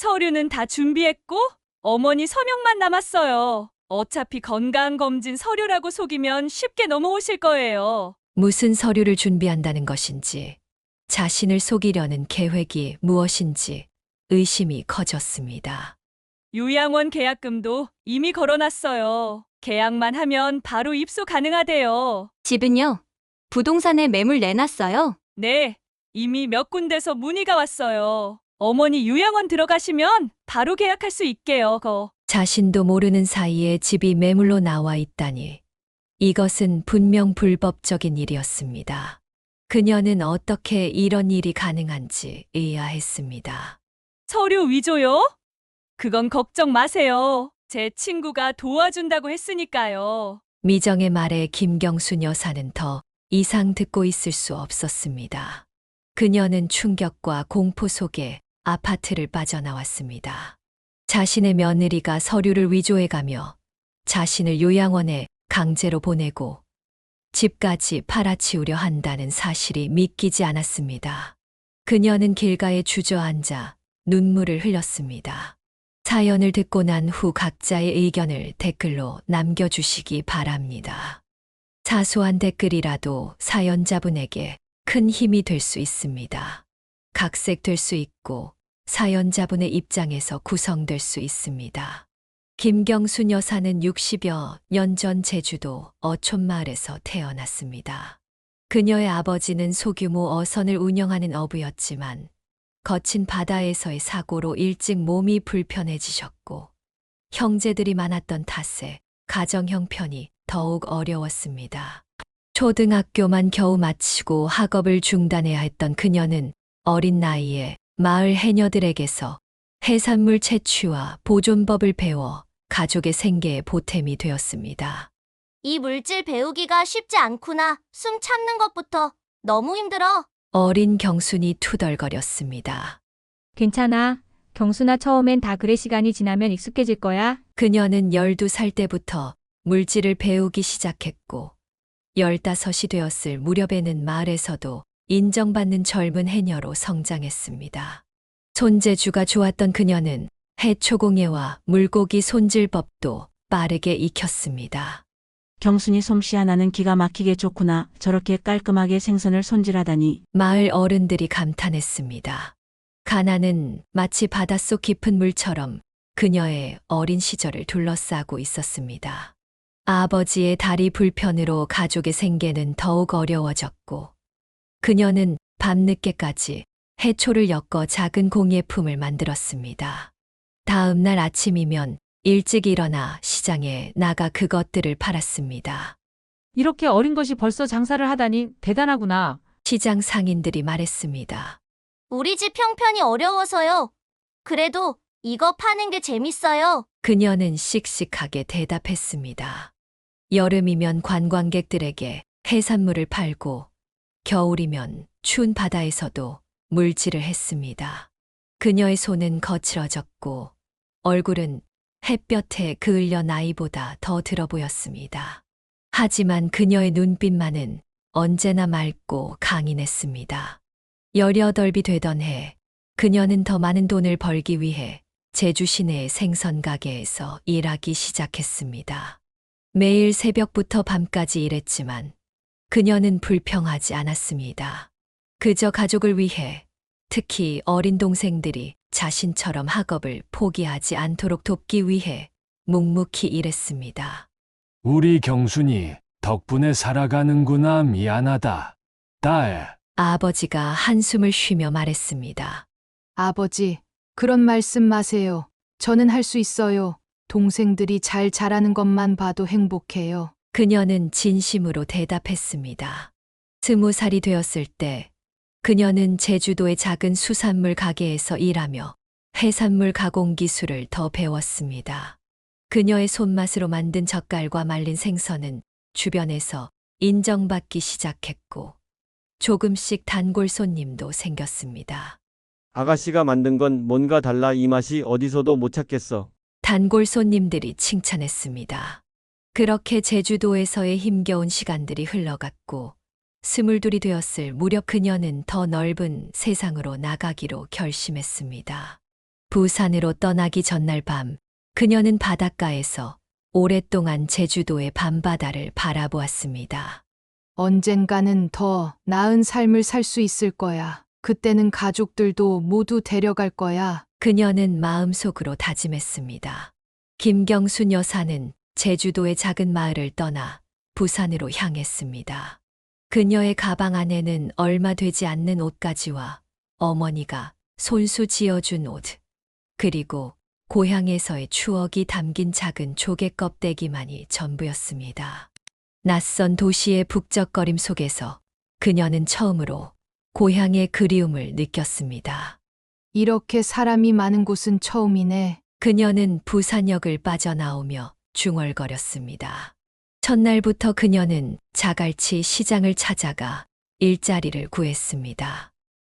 서류는 다 준비했고 어머니 서명만 남았어요. 어차피 건강검진 서류라고 속이면 쉽게 넘어오실 거예요. 무슨 서류를 준비한다는 것인지, 자신을 속이려는 계획이 무엇인지 의심이 커졌습니다. 요양원 계약금도 이미 걸어놨어요. 계약만 하면 바로 입소 가능하대요. 집은요? 부동산에 매물 내놨어요? 네, 이미 몇 군데서 문의가 왔어요. 어머니 요양원 들어가시면 바로 계약할 수 있게요, 자신도 모르는 사이에 집이 매물로 나와 있다니, 이것은 분명 불법적인 일이었습니다. 그녀는 어떻게 이런 일이 가능한지 의아했습니다. 서류 위조요? 그건 걱정 마세요. 제 친구가 도와준다고 했으니까요. 미정의 말에 김경순 여사는 더 이상 듣고 있을 수 없었습니다. 그녀는 충격과 공포 속에 아파트를 빠져나왔습니다. 자신의 며느리가 서류를 위조해가며 자신을 요양원에 강제로 보내고 집까지 팔아치우려 한다는 사실이 믿기지 않았습니다. 그녀는 길가에 주저앉아 눈물을 흘렸습니다. 사연을 듣고 난 후 각자의 의견을 댓글로 남겨주시기 바랍니다. 사소한 댓글이라도 사연자분에게 큰 힘이 될 수 있습니다. 각색될 수 있고 사연자분의 입장에서 구성될 수 있습니다. 김경순 여사는 60여 년 전 제주도 어촌마을에서 태어났습니다. 그녀의 아버지는 소규모 어선을 운영하는 어부였지만 거친 바다에서의 사고로 일찍 몸이 불편해지셨고 형제들이 많았던 탓에 가정 형편이 더욱 어려웠습니다. 초등학교만 겨우 마치고 학업을 중단해야 했던 그녀는 어린 나이에 마을 해녀들에게서 해산물 채취와 보존법을 배워 가족의 생계에 보탬이 되었습니다. 이 물질 배우기가 쉽지 않구나. 숨 참는 것부터 너무 힘들어. 어린 경순이 투덜거렸습니다. 괜찮아. 경순아, 처음엔 다 그래. 시간이 지나면 익숙해질 거야. 그녀는 12살 때부터 물질을 배우기 시작했고 15이 되었을 무렵에는 마을에서도 인정받는 젊은 해녀로 성장했습니다. 손재주가 좋았던 그녀는 해초공예와 물고기 손질법도 빠르게 익혔습니다. 경순이 솜씨 하나는 기가 막히게 좋구나. 저렇게 깔끔하게 생선을 손질하다니. 마을 어른들이 감탄했습니다. 가나는 마치 바닷속 깊은 물처럼 그녀의 어린 시절을 둘러싸고 있었습니다. 아버지의 다리 불편으로 가족의 생계는 더욱 어려워졌고 그녀는 밤늦게까지 해초를 엮어 작은 공예품을 만들었습니다. 다음 날 아침이면 일찍 일어나 시장에 나가 그것들을 팔았습니다. 이렇게 어린 것이 벌써 장사를 하다니 대단하구나. 시장 상인들이 말했습니다. 우리 집 형편이 어려워서요. 그래도 이거 파는 게 재밌어요. 그녀는 씩씩하게 대답했습니다. 여름이면 관광객들에게 해산물을 팔고 겨울이면 추운 바다에서도 물질을 했습니다. 그녀의 손은 거칠어졌고 얼굴은 햇볕에 그을려 나이보다 더 들어 보였습니다. 하지만 그녀의 눈빛만은 언제나 맑고 강인했습니다. 18이 되던 해 그녀는 더 많은 돈을 벌기 위해 제주 시내의 생선 가게에서 일하기 시작했습니다. 매일 새벽부터 밤까지 일했지만 그녀는 불평하지 않았습니다. 그저 가족을 위해, 특히 어린 동생들이 자신처럼 학업을 포기하지 않도록 돕기 위해 묵묵히 일했습니다. 우리 경순이 덕분에 살아가는구나. 미안하다. 딸. 아버지가 한숨을 쉬며 말했습니다. 아버지, 그런 말씀 마세요. 저는 할 수 있어요. 동생들이 잘 자라는 것만 봐도 행복해요. 그녀는 진심으로 대답했습니다. 20살이 되었을 때 그녀는 제주도의 작은 수산물 가게에서 일하며 해산물 가공 기술을 더 배웠습니다. 그녀의 손맛으로 만든 젓갈과 말린 생선은 주변에서 인정받기 시작했고 조금씩 단골 손님도 생겼습니다. 아가씨가 만든 건 뭔가 달라. 이 맛이 어디서도 못 찾겠어. 단골 손님들이 칭찬했습니다. 그렇게 제주도에서의 힘겨운 시간들이 흘러갔고 22이 되었을 무렵 그녀는 더 넓은 세상으로 나가기로 결심했습니다. 부산으로 떠나기 전날 밤, 그녀는 바닷가에서 오랫동안 제주도의 밤바다를 바라보았습니다. 언젠가는 더 나은 삶을 살 수 있을 거야. 그때는 가족들도 모두 데려갈 거야. 그녀는 마음속으로 다짐했습니다. 김경순 여사는 제주도의 작은 마을을 떠나 부산으로 향했습니다. 그녀의 가방 안에는 얼마 되지 않는 옷가지와 어머니가 손수 지어준 옷, 그리고 고향에서의 추억이 담긴 작은 조개 껍데기만이 전부였습니다. 낯선 도시의 북적거림 속에서 그녀는 처음으로 고향의 그리움을 느꼈습니다. 이렇게 사람이 많은 곳은 처음이네. 그녀는 부산역을 빠져나오며 중얼거렸습니다. 첫날부터 그녀는 자갈치 시장을 찾아가 일자리를 구했습니다.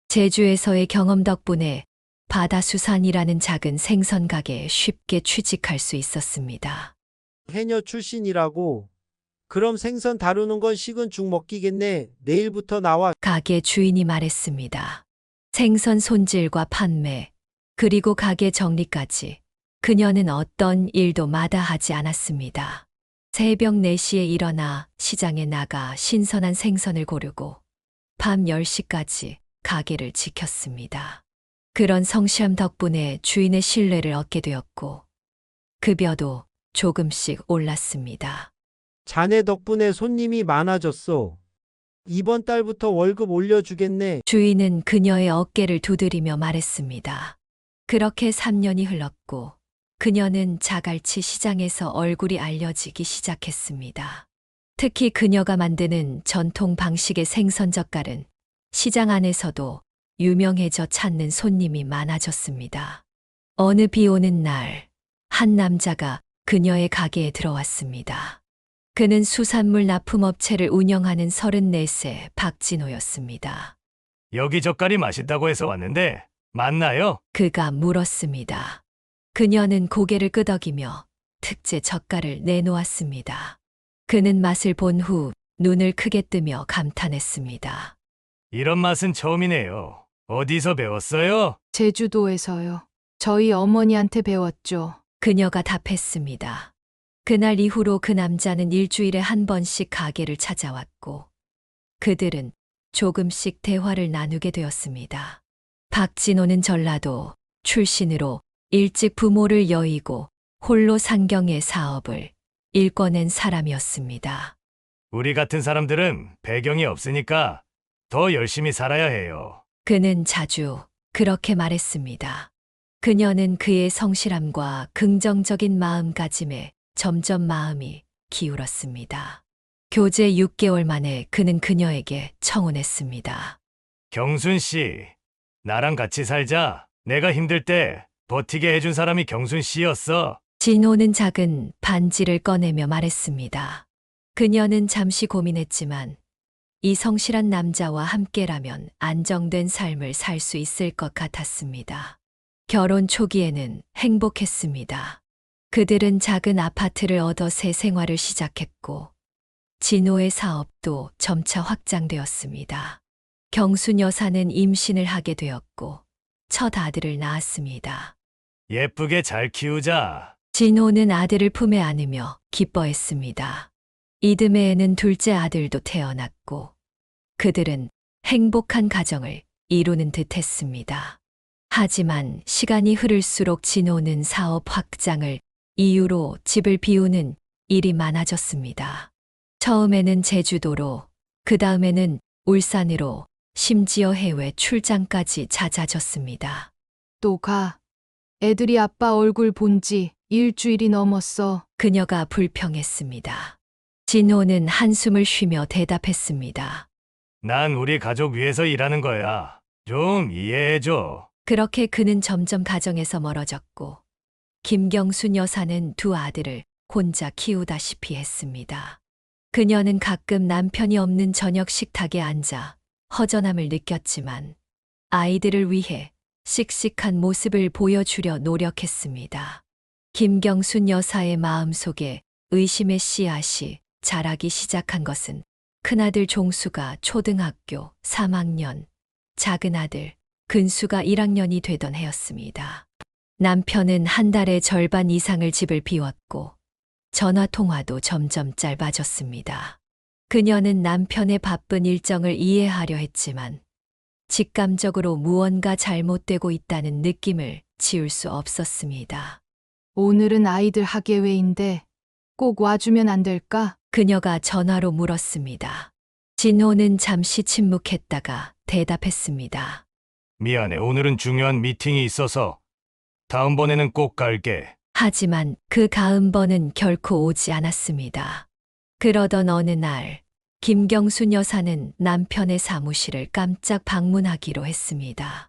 제주에서의 경험 덕분에 바다수산이라는 작은 생선 가게에 쉽게 취직할 수 있었습니다. 해녀 출신이라고? 그럼 생선 다루는 건 식은 죽 먹기겠네. 내일부터 나와. 가게 주인이 말했습니다. 생선 손질과 판매, 그리고 가게 정리까지 그녀는 어떤 일도 마다하지 않았습니다. 새벽 4시에 일어나 시장에 나가 신선한 생선을 고르고 밤 10시까지 가게를 지켰습니다. 그런 성실함 덕분에 주인의 신뢰를 얻게 되었고 급여도 조금씩 올랐습니다. 자네 덕분에 손님이 많아졌어. 이번 달부터 월급 올려주겠네. 주인은 그녀의 어깨를 두드리며 말했습니다. 그렇게 3년이 흘렀고 그녀는 자갈치 시장에서 얼굴이 알려지기 시작했습니다. 특히 그녀가 만드는 전통 방식의 생선 젓갈은 시장 안에서도 유명해져 찾는 손님이 많아졌습니다. 어느 비 오는 날, 한 남자가 그녀의 가게에 들어왔습니다. 그는 수산물 납품업체를 운영하는 34세 박진호였습니다. 여기 젓갈이 맛있다고 해서 왔는데 맞나요? 그가 물었습니다. 그녀는 고개를 끄덕이며 특제 젓갈을 내놓았습니다. 그는 맛을 본 후 눈을 크게 뜨며 감탄했습니다. 이런 맛은 처음이네요. 어디서 배웠어요? 제주도에서요. 저희 어머니한테 배웠죠. 그녀가 답했습니다. 그날 이후로 그 남자는 일주일에 한 번씩 가게를 찾아왔고 그들은 조금씩 대화를 나누게 되었습니다. 박진호는 전라도 출신으로 일찍 부모를 여의고 홀로 상경의 사업을 일궈낸 사람이었습니다. 우리 같은 사람들은 배경이 없으니까 더 열심히 살아야 해요. 그는 자주 그렇게 말했습니다. 그녀는 그의 성실함과 긍정적인 마음가짐에 점점 마음이 기울었습니다. 교제 6개월 만에 그는 그녀에게 청혼했습니다. 경순 씨, 나랑 같이 살자. 내가 힘들 때 버티게 해준 사람이 경순 씨였어. 진호는 작은 반지를 꺼내며 말했습니다. 그녀는 잠시 고민했지만 이 성실한 남자와 함께라면 안정된 삶을 살 수 있을 것 같았습니다. 결혼 초기에는 행복했습니다. 그들은 작은 아파트를 얻어 새 생활을 시작했고 진호의 사업도 점차 확장되었습니다. 경순 여사는 임신을 하게 되었고 첫 아들을 낳았습니다. 예쁘게 잘 키우자. 진호는 아들을 품에 안으며 기뻐했습니다. 이듬해에는 둘째 아들도 태어났고 그들은 행복한 가정을 이루는 듯 했습니다. 하지만 시간이 흐를수록 진호는 사업 확장을 이유로 집을 비우는 일이 많아졌습니다. 처음에는 제주도로, 그 다음에는 울산으로, 심지어 해외 출장까지 잦아졌습니다. 또 가. 애들이 아빠 얼굴 본 지 일주일이 넘었어. 그녀가 불평했습니다. 진호는 한숨을 쉬며 대답했습니다. 난 우리 가족 위해서 일하는 거야. 좀 이해해줘. 그렇게 그는 점점 가정에서 멀어졌고 김경순 여사는 두 아들을 혼자 키우다시피 했습니다. 그녀는 가끔 남편이 없는 저녁 식탁에 앉아 허전함을 느꼈지만 아이들을 위해 씩씩한 모습을 보여주려 노력했습니다. 김경순 여사의 마음속에 의심의 씨앗이 자라기 시작한 것은 큰아들 종수가 초등학교 3학년, 작은 아들 근수가 1학년이 되던 해였습니다. 남편은 한 달에 절반 이상을 집을 비웠고 전화 통화도 점점 짧아졌습니다. 그녀는 남편의 바쁜 일정을 이해하려 했지만 직감적으로 무언가 잘못되고 있다는 느낌을 지울 수 없었습니다. 오늘은 아이들 학예회인데 꼭 와주면 안 될까? 그녀가 전화로 물었습니다. 진호는 잠시 침묵했다가 대답했습니다. 미안해. 오늘은 중요한 미팅이 있어서 다음번에는 꼭 갈게. 하지만 그 다음번은 결코 오지 않았습니다. 그러던 어느 날, 김경순 여사는 남편의 사무실을 깜짝 방문하기로 했습니다.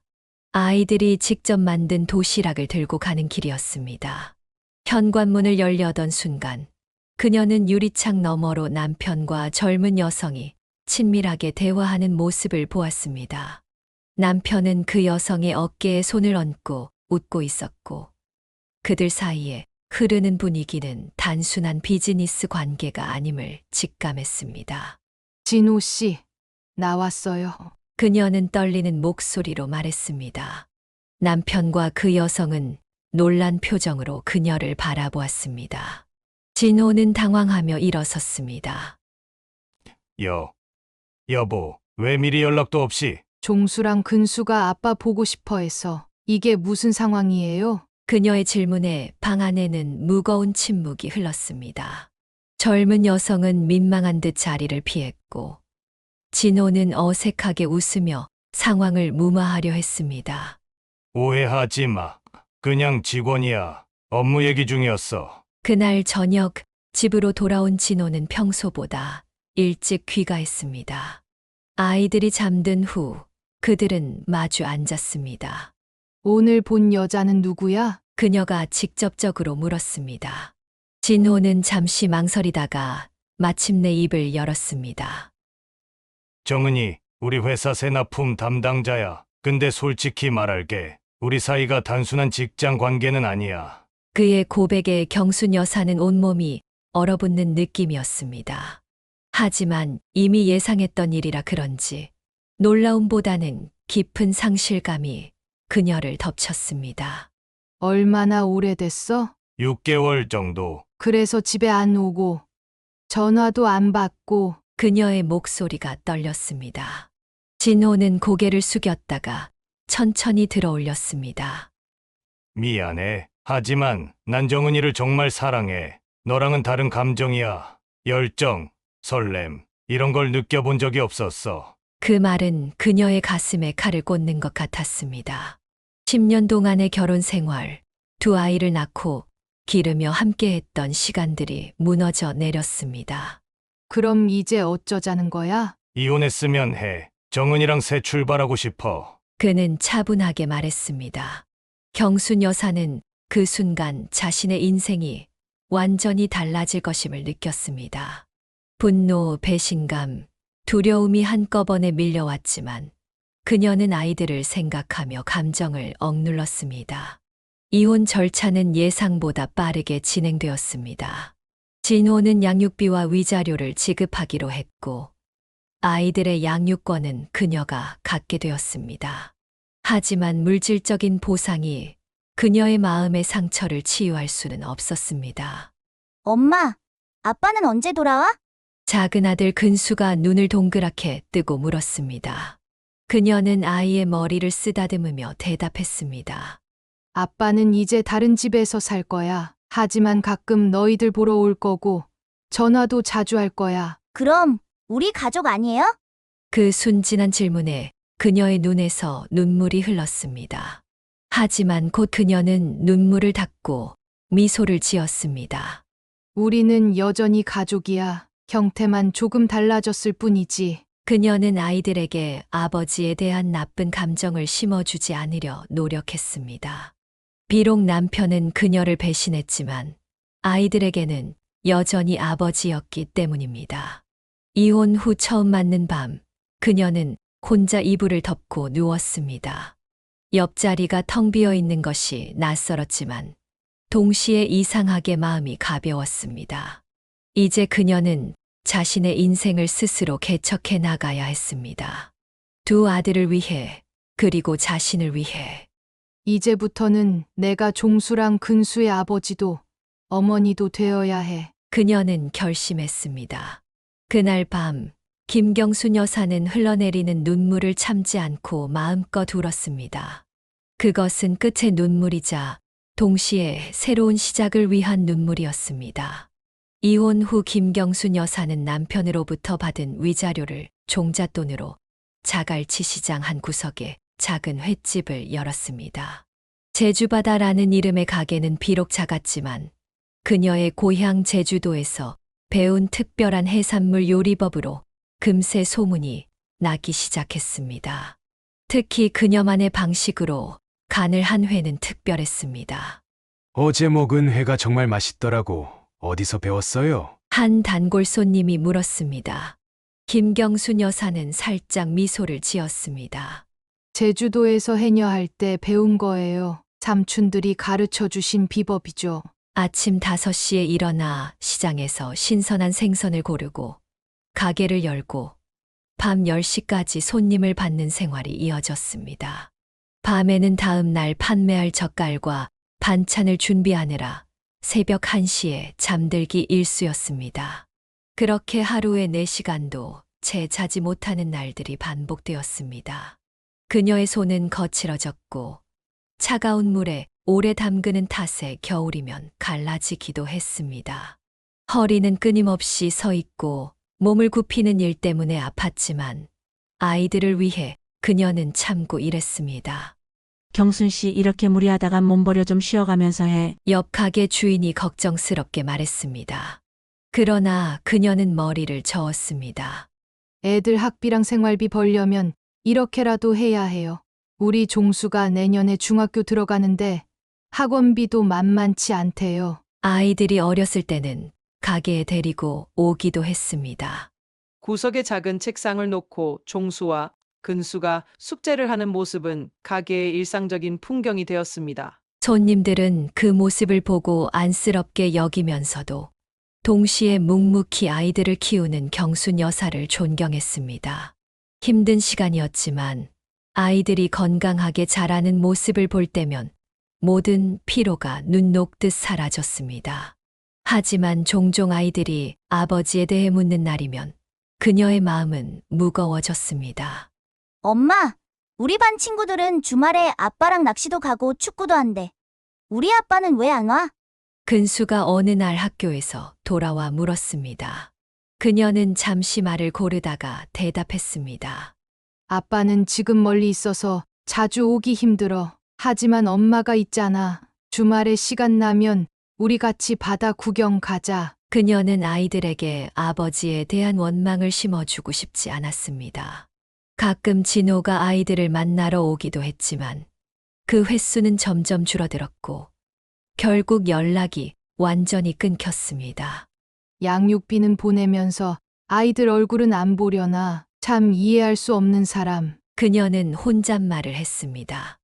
아이들이 직접 만든 도시락을 들고 가는 길이었습니다. 현관문을 열려던 순간, 그녀는 유리창 너머로 남편과 젊은 여성이 친밀하게 대화하는 모습을 보았습니다. 남편은 그 여성의 어깨에 손을 얹고 웃고 있었고, 그들 사이에 흐르는 분위기는 단순한 비즈니스 관계가 아님을 직감했습니다. 진호 씨, 나왔어요. 그녀는 떨리는 목소리로 말했습니다. 남편과 그 여성은 놀란 표정으로 그녀를 바라보았습니다. 진호는 당황하며 일어섰습니다. 여보, 왜 미리 연락도 없이? 종수랑 근수가 아빠 보고 싶어 해서. 이게 무슨 상황이에요? 그녀의 질문에 방 안에는 무거운 침묵이 흘렀습니다. 젊은 여성은 민망한 듯 자리를 피했고, 진호는 어색하게 웃으며 상황을 무마하려 했습니다. 오해하지 마. 그냥 직원이야. 업무 얘기 중이었어. 그날 저녁 집으로 돌아온 진호는 평소보다 일찍 귀가했습니다. 아이들이 잠든 후 그들은 마주 앉았습니다. 오늘 본 여자는 누구야? 그녀가 직접적으로 물었습니다. 진호는 잠시 망설이다가 마침내 입을 열었습니다. 정은이, 우리 회사 세납품 담당자야. 근데 솔직히 말할게. 우리 사이가 단순한 직장 관계는 아니야. 그의 고백에 경순 여사는 온몸이 얼어붙는 느낌이었습니다. 하지만 이미 예상했던 일이라 그런지 놀라움보다는 깊은 상실감이 그녀를 덮쳤습니다. 얼마나 오래됐어? 6개월 정도. 그래서 집에 안 오고 전화도 안 받고. 그녀의 목소리가 떨렸습니다. 진호는 고개를 숙였다가 천천히 들어올렸습니다. 미안해. 하지만 난 정은이를 정말 사랑해. 너랑은 다른 감정이야. 열정, 설렘, 이런 걸 느껴본 적이 없었어. 그 말은 그녀의 가슴에 칼을 꽂는 것 같았습니다. 10년 동안의 결혼 생활, 두 아이를 낳고 기르며 함께했던 시간들이 무너져 내렸습니다. 그럼 이제 어쩌자는 거야? 이혼했으면 해. 정은이랑 새 출발하고 싶어. 그는 차분하게 말했습니다. 경순 여사는 그 순간 자신의 인생이 완전히 달라질 것임을 느꼈습니다. 분노, 배신감, 두려움이 한꺼번에 밀려왔지만 그녀는 아이들을 생각하며 감정을 억눌렀습니다. 이혼 절차는 예상보다 빠르게 진행되었습니다. 진호는 양육비와 위자료를 지급하기로 했고 아이들의 양육권은 그녀가 갖게 되었습니다. 하지만 물질적인 보상이 그녀의 마음의 상처를 치유할 수는 없었습니다. 엄마, 아빠는 언제 돌아와? 작은 아들 근수가 눈을 동그랗게 뜨고 물었습니다. 그녀는 아이의 머리를 쓰다듬으며 대답했습니다. 아빠는 이제 다른 집에서 살 거야. 하지만 가끔 너희들 보러 올 거고 전화도 자주 할 거야. 그럼 우리 가족 아니에요? 그 순진한 질문에 그녀의 눈에서 눈물이 흘렀습니다. 하지만 곧 그녀는 눈물을 닦고 미소를 지었습니다. 우리는 여전히 가족이야. 형태만 조금 달라졌을 뿐이지. 그녀는 아이들에게 아버지에 대한 나쁜 감정을 심어주지 않으려 노력했습니다. 비록 남편은 그녀를 배신했지만 아이들에게는 여전히 아버지였기 때문입니다. 이혼 후 처음 맞는 밤, 그녀는 혼자 이불을 덮고 누웠습니다. 옆자리가 텅 비어 있는 것이 낯설었지만 동시에 이상하게 마음이 가벼웠습니다. 이제 그녀는 자신의 인생을 스스로 개척해 나가야 했습니다. 두 아들을 위해, 그리고 자신을 위해. 이제부터는 내가 종수랑 근수의 아버지도 어머니도 되어야 해. 그녀는 결심했습니다. 그날 밤 김경순 여사는 흘러내리는 눈물을 참지 않고 마음껏 울었습니다. 그것은 끝의 눈물이자 동시에 새로운 시작을 위한 눈물이었습니다. 이혼 후 김경순 여사는 남편으로부터 받은 위자료를 종잣돈으로 자갈치 시장 한 구석에 작은 횟집을 열었습니다. 제주바다라는 이름의 가게는 비록 작았지만 그녀의 고향 제주도에서 배운 특별한 해산물 요리법으로 금세 소문이 나기 시작했습니다. 특히 그녀만의 방식으로 간을 한 회는 특별했습니다. 어제 먹은 회가 정말 맛있더라고. 어디서 배웠어요? 한 단골 손님이 물었습니다. 김경순 여사는 살짝 미소를 지었습니다. 제주도에서 해녀할 때 배운 거예요. 삼촌들이 가르쳐 주신 비법이죠. 아침 5시에 일어나 시장에서 신선한 생선을 고르고 가게를 열고 밤 10시까지 손님을 받는 생활이 이어졌습니다. 밤에는 다음 날 판매할 젓갈과 반찬을 준비하느라 새벽 1시에 잠들기 일쑤였습니다. 그렇게 하루에 4시간도 채 자지 못하는 날들이 반복되었습니다. 그녀의 손은 거칠어졌고 차가운 물에 오래 담그는 탓에 겨울이면 갈라지기도 했습니다. 허리는 끊임없이 서 있고 몸을 굽히는 일 때문에 아팠지만 아이들을 위해 그녀는 참고 일했습니다. 경순 씨 이렇게 무리하다가 몸버려 좀 쉬어가면서 해. 옆 가게 주인이 걱정스럽게 말했습니다. 그러나 그녀는 머리를 저었습니다. 애들 학비랑 생활비 벌려면 이렇게라도 해야 해요. 우리 종수가 내년에 중학교 들어가는데 학원비도 만만치 않대요. 아이들이 어렸을 때는 가게에 데리고 오기도 했습니다. 구석에 작은 책상을 놓고 종수와 근수가 숙제를 하는 모습은 가게의 일상적인 풍경이 되었습니다. 손님들은 그 모습을 보고 안쓰럽게 여기면서도 동시에 묵묵히 아이들을 키우는 경순 여사를 존경했습니다. 힘든 시간이었지만 아이들이 건강하게 자라는 모습을 볼 때면 모든 피로가 눈 녹듯 사라졌습니다. 하지만 종종 아이들이 아버지에 대해 묻는 날이면 그녀의 마음은 무거워졌습니다. 엄마, 우리 반 친구들은 주말에 아빠랑 낚시도 가고 축구도 한대. 우리 아빠는 왜 안 와? 근수가 어느 날 학교에서 돌아와 물었습니다. 그녀는 잠시 말을 고르다가 대답했습니다. 아빠는 지금 멀리 있어서 자주 오기 힘들어. 하지만 엄마가 있잖아. 주말에 시간 나면 우리 같이 바다 구경 가자. 그녀는 아이들에게 아버지에 대한 원망을 심어주고 싶지 않았습니다. 가끔 진호가 아이들을 만나러 오기도 했지만 그 횟수는 점점 줄어들었고 결국 연락이 완전히 끊겼습니다. 양육비는 보내면서 아이들 얼굴은 안 보려나. 참 이해할 수 없는 사람. 그녀는 혼잣말을 했습니다.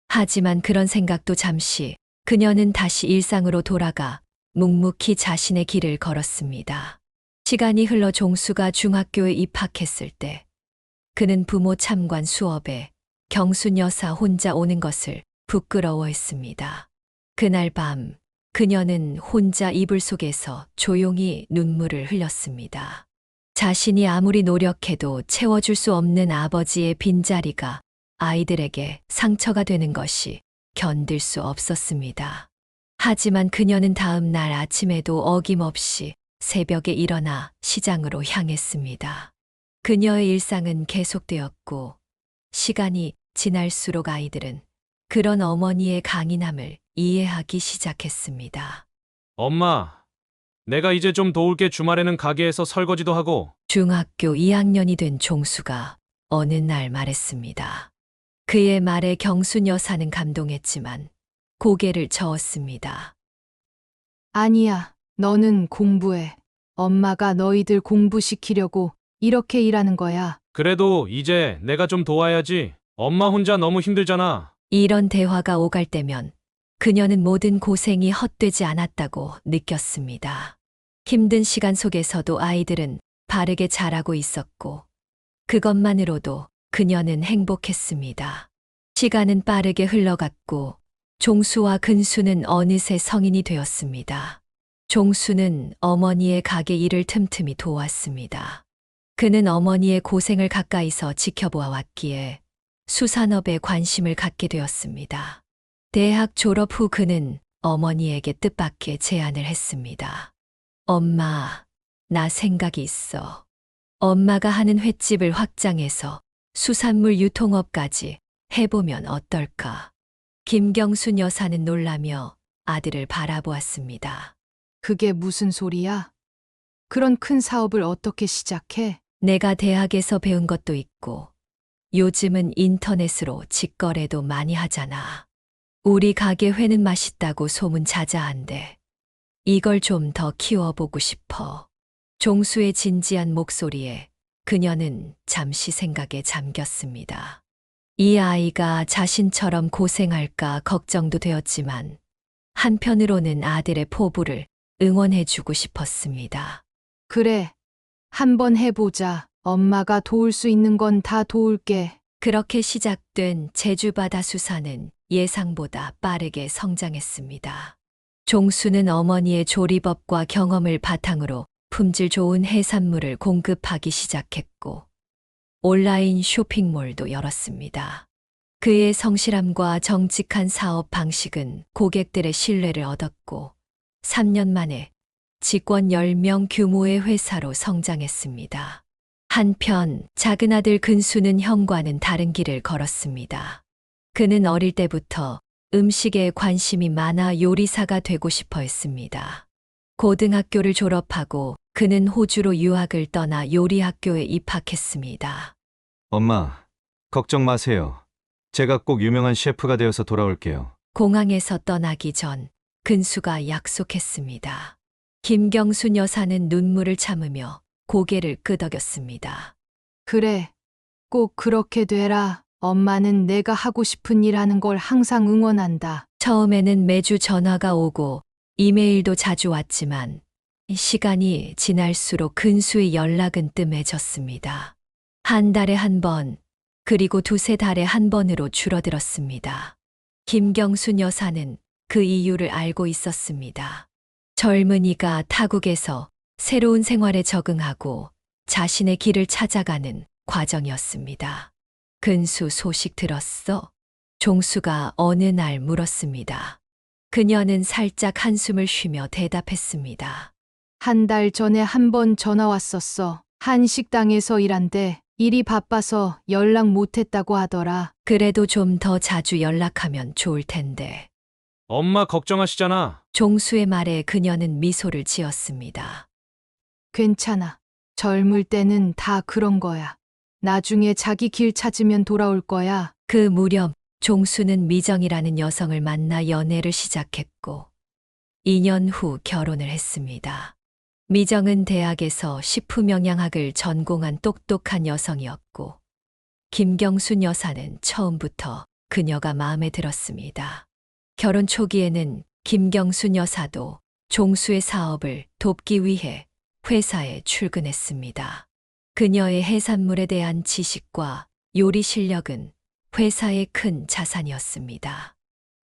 하지만 그런 생각도 잠시 그녀는 다시 일상으로 돌아가 묵묵히 자신의 길을 걸었습니다. 시간이 흘러 종수가 중학교에 입학했을 때 그는 부모 참관 수업에 경순 여사 혼자 오는 것을 부끄러워했습니다. 그날 밤 그녀는 혼자 이불 속에서 조용히 눈물을 흘렸습니다. 자신이 아무리 노력해도 채워줄 수 없는 아버지의 빈자리가 아이들에게 상처가 되는 것이 견딜 수 없었습니다. 하지만 그녀는 다음 날 아침에도 어김없이 새벽에 일어나 시장으로 향했습니다. 그녀의 일상은 계속되었고 시간이 지날수록 아이들은 그런 어머니의 강인함을 이해하기 시작했습니다. 엄마, 내가 이제 좀 도울게. 주말에는 가게에서 설거지도 하고. 중학교 2학년이 된 종수가 어느 날 말했습니다. 그의 말에 경순 여사는 감동했지만 고개를 저었습니다. 아니야, 너는 공부해. 엄마가 너희들 공부시키려고 이렇게 일하는 거야. 그래도 이제 내가 좀 도와야지. 엄마 혼자 너무 힘들잖아. 이런 대화가 오갈 때면 그녀는 모든 고생이 헛되지 않았다고 느꼈습니다. 힘든 시간 속에서도 아이들은 바르게 자라고 있었고 그것만으로도 그녀는 행복했습니다. 시간은 빠르게 흘러갔고 종수와 근수는 어느새 성인이 되었습니다. 종수는 어머니의 가게 일을 틈틈이 도왔습니다. 그는 어머니의 고생을 가까이서 지켜보아 왔기에 수산업에 관심을 갖게 되었습니다. 대학 졸업 후 그는 어머니에게 뜻밖의 제안을 했습니다. 엄마, 나 생각이 있어. 엄마가 하는 횟집을 확장해서 수산물 유통업까지 해보면 어떨까? 김경순 여사는 놀라며 아들을 바라보았습니다. 그게 무슨 소리야? 그런 큰 사업을 어떻게 시작해? 내가 대학에서 배운 것도 있고 요즘은 인터넷으로 직거래도 많이 하잖아. 우리 가게 회는 맛있다고 소문 자자한데 이걸 좀 더 키워보고 싶어. 종수의 진지한 목소리에 그녀는 잠시 생각에 잠겼습니다. 이 아이가 자신처럼 고생할까 걱정도 되었지만 한편으로는 아들의 포부를 응원해주고 싶었습니다. 그래, 한번 해보자. 엄마가 도울 수 있는 건 다 도울게. 그렇게 시작된 제주바다 수산은 예상보다 빠르게 성장했습니다. 종수는 어머니의 조리법과 경험을 바탕으로 품질 좋은 해산물을 공급하기 시작했고 온라인 쇼핑몰도 열었습니다. 그의 성실함과 정직한 사업 방식은 고객들의 신뢰를 얻었고 3년 만에 직원 10명 규모의 회사로 성장했습니다. 한편 작은 아들 근수는 형과는 다른 길을 걸었습니다. 그는 어릴 때부터 음식에 관심이 많아 요리사가 되고 싶어 했습니다. 고등학교를 졸업하고 그는 호주로 유학을 떠나 요리학교에 입학했습니다. 엄마, 걱정 마세요. 제가 꼭 유명한 셰프가 되어서 돌아올게요. 공항에서 떠나기 전 근수가 약속했습니다. 김경순 여사는 눈물을 참으며 고개를 끄덕였습니다. 그래, 꼭 그렇게 되라. 엄마는 내가 하고 싶은 일 하는 걸 항상 응원한다. 처음에는 매주 전화가 오고 이메일도 자주 왔지만 시간이 지날수록 근수의 연락은 뜸해졌습니다. 한 달에 한 번, 그리고 두세 달에 한 번으로 줄어들었습니다. 김경순 여사는 그 이유를 알고 있었습니다. 젊은이가 타국에서 새로운 생활에 적응하고 자신의 길을 찾아가는 과정이었습니다. 근수 소식 들었어? 종수가 어느 날 물었습니다. 그녀는 살짝 한숨을 쉬며 대답했습니다. 한 달 전에 한 번 전화 왔었어. 한 식당에서 일한대. 일이 바빠서 연락 못했다고 하더라. 그래도 좀 더 자주 연락하면 좋을 텐데. 엄마 걱정하시잖아. 종수의 말에 그녀는 미소를 지었습니다. 괜찮아. 젊을 때는 다 그런 거야. 나중에 자기 길 찾으면 돌아올 거야. 그 무렵 종수는 미정이라는 여성을 만나 연애를 시작했고 2년 후 결혼을 했습니다. 미정은 대학에서 식품영양학을 전공한 똑똑한 여성이었고 김경순 여사는 처음부터 그녀가 마음에 들었습니다. 결혼 초기에는 김경순 여사도 종수의 사업을 돕기 위해 회사에 출근했습니다. 그녀의 해산물에 대한 지식과 요리 실력은 회사의 큰 자산이었습니다.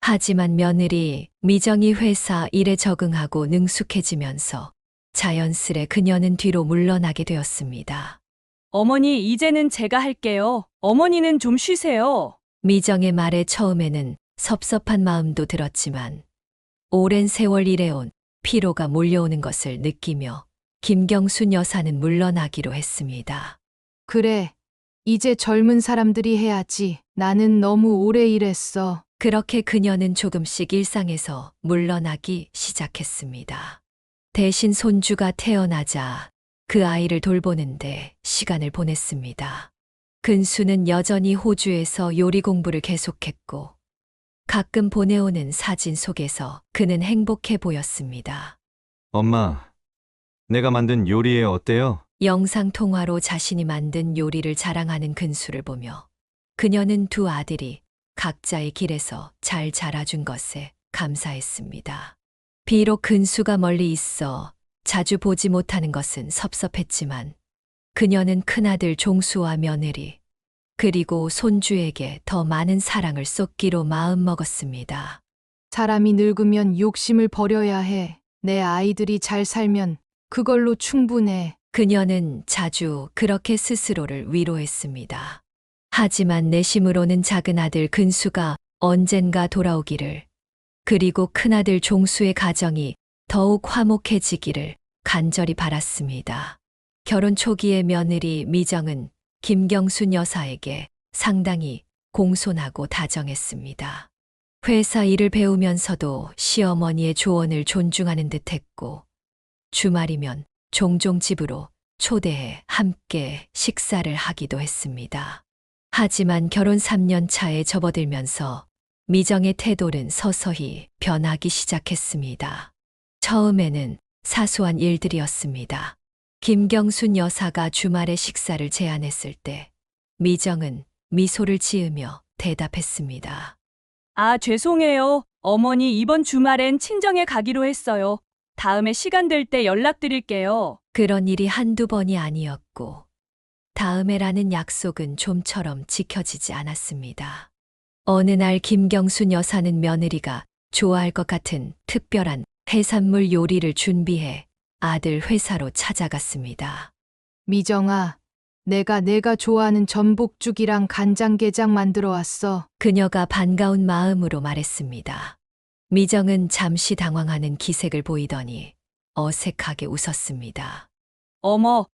하지만 며느리 미정이 회사 일에 적응하고 능숙해지면서 자연스레 그녀는 뒤로 물러나게 되었습니다. 어머니, 이제는 제가 할게요. 어머니는 좀 쉬세요. 미정의 말에 처음에는 섭섭한 마음도 들었지만 오랜 세월 일해온 피로가 몰려오는 것을 느끼며 김경순 여사는 물러나기로 했습니다. 그래, 이제 젊은 사람들이 해야지. 나는 너무 오래 일했어. 그렇게 그녀는 조금씩 일상에서 물러나기 시작했습니다. 대신 손주가 태어나자 그 아이를 돌보는데 시간을 보냈습니다. 근수는 여전히 호주에서 요리 공부를 계속했고 가끔 보내오는 사진 속에서 그는 행복해 보였습니다. 엄마, 내가 만든 요리에 어때요? 영상통화로 자신이 만든 요리를 자랑하는 근수를 보며 그녀는 두 아들이 각자의 길에서 잘 자라준 것에 감사했습니다. 비록 근수가 멀리 있어 자주 보지 못하는 것은 섭섭했지만 그녀는 큰아들 종수와 며느리 그리고 손주에게 더 많은 사랑을 쏟기로 마음먹었습니다. 사람이 늙으면 욕심을 버려야 해. 내 아이들이 잘 살면 그걸로 충분해. 그녀는 자주 그렇게 스스로를 위로했습니다. 하지만 내심으로는 작은 아들 근수가 언젠가 돌아오기를, 그리고 큰아들 종수의 가정이 더욱 화목해지기를 간절히 바랐습니다. 결혼 초기의 며느리 미정은 김경순 여사에게 상당히 공손하고 다정했습니다. 회사 일을 배우면서도 시어머니의 조언을 존중하는 듯했고, 주말이면 종종 집으로 초대해 함께 식사를 하기도 했습니다. 하지만 결혼 3년 차에 접어들면서 미정의 태도는 서서히 변하기 시작했습니다. 처음에는 사소한 일들이었습니다. 김경순 여사가 주말에 식사를 제안했을 때 미정은 미소를 지으며 대답했습니다. 아, 죄송해요. 어머니 이번 주말엔 친정에 가기로 했어요. 다음에 시간 될 때 연락드릴게요. 그런 일이 한두 번이 아니었고, 다음에라는 약속은 좀처럼 지켜지지 않았습니다. 어느 날 김경순 여사는 며느리가 좋아할 것 같은 특별한 해산물 요리를 준비해 아들 회사로 찾아갔습니다. 미정아, 내가 좋아하는 전복죽이랑 간장게장 만들어 왔어. 그녀가 반가운 마음으로 말했습니다. 미정은 잠시 당황하는 기색을 보이더니 어색하게 웃었습니다.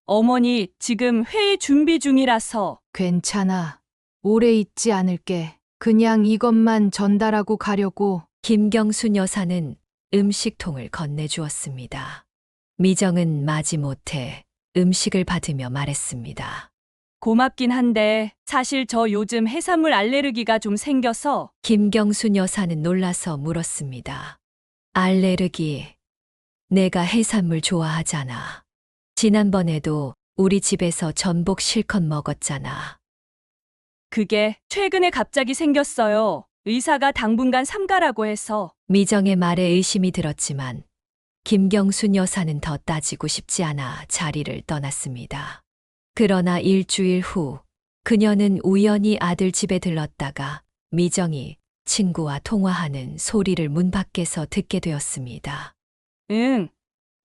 어머니 지금 회의 준비 중이라서. 괜찮아. 오래 있지 않을게. 그냥 이것만 전달하고 가려고. 김경순 여사는 음식통을 건네주었습니다. 미정은 마지못해 음식을 받으며 말했습니다. 고맙긴 한데 사실 저 요즘 해산물 알레르기가 좀 생겨서. 김경순 여사는 놀라서 물었습니다. 알레르기. 내가 해산물 좋아하잖아. 지난번에도 우리 집에서 전복 실컷 먹었잖아. 그게 최근에 갑자기 생겼어요. 의사가 당분간 삼가라고 해서. 미정의 말에 의심이 들었지만 김경순 여사는 더 따지고 싶지 않아 자리를 떠났습니다. 그러나 일주일 후 그녀는 우연히 아들 집에 들렀다가 미정이 친구와 통화하는 소리를 문 밖에서 듣게 되었습니다. 응.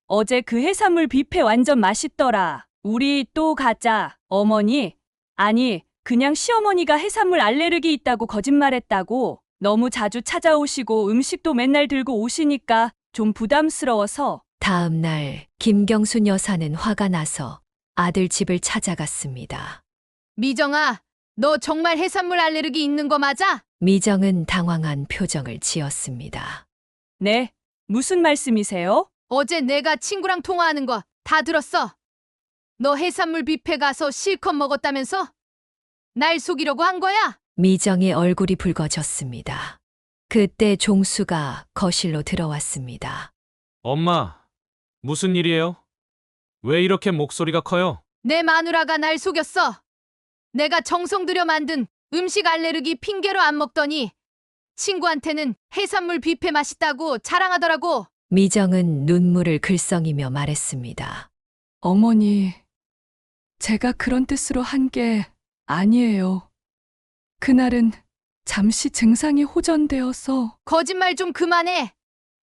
어제 그 해산물 뷔페 완전 맛있더라. 우리 또 가자. 어머니? 아니, 그냥 시어머니가 해산물 알레르기 있다고 거짓말했다고. 너무 자주 찾아오시고 음식도 맨날 들고 오시니까 좀 부담스러워서. 다음 날 김경순 여사는 화가 나서 아들 집을 찾아갔습니다. 미정아, 너 정말 해산물 알레르기 있는 거 맞아? 미정은 당황한 표정을 지었습니다. 네? 무슨 말씀이세요? 어제 내가 친구랑 통화하는 거 다 들었어. 너 해산물 뷔페 가서 실컷 먹었다면서? 날 속이려고 한 거야? 미정의 얼굴이 붉어졌습니다. 그때 종수가 거실로 들어왔습니다. 엄마, 무슨 일이에요? 왜 이렇게 목소리가 커요? 내 마누라가 날 속였어. 내가 정성 들여 만든 음식 알레르기 핑계로 안 먹더니 친구한테는 해산물 뷔페 맛있다고 자랑하더라고. 미정은 눈물을 글썽이며 말했습니다. 어머니, 제가 그런 뜻으로 한 게 아니에요. 그날은 잠시 증상이 호전되어서. 거짓말 좀 그만해.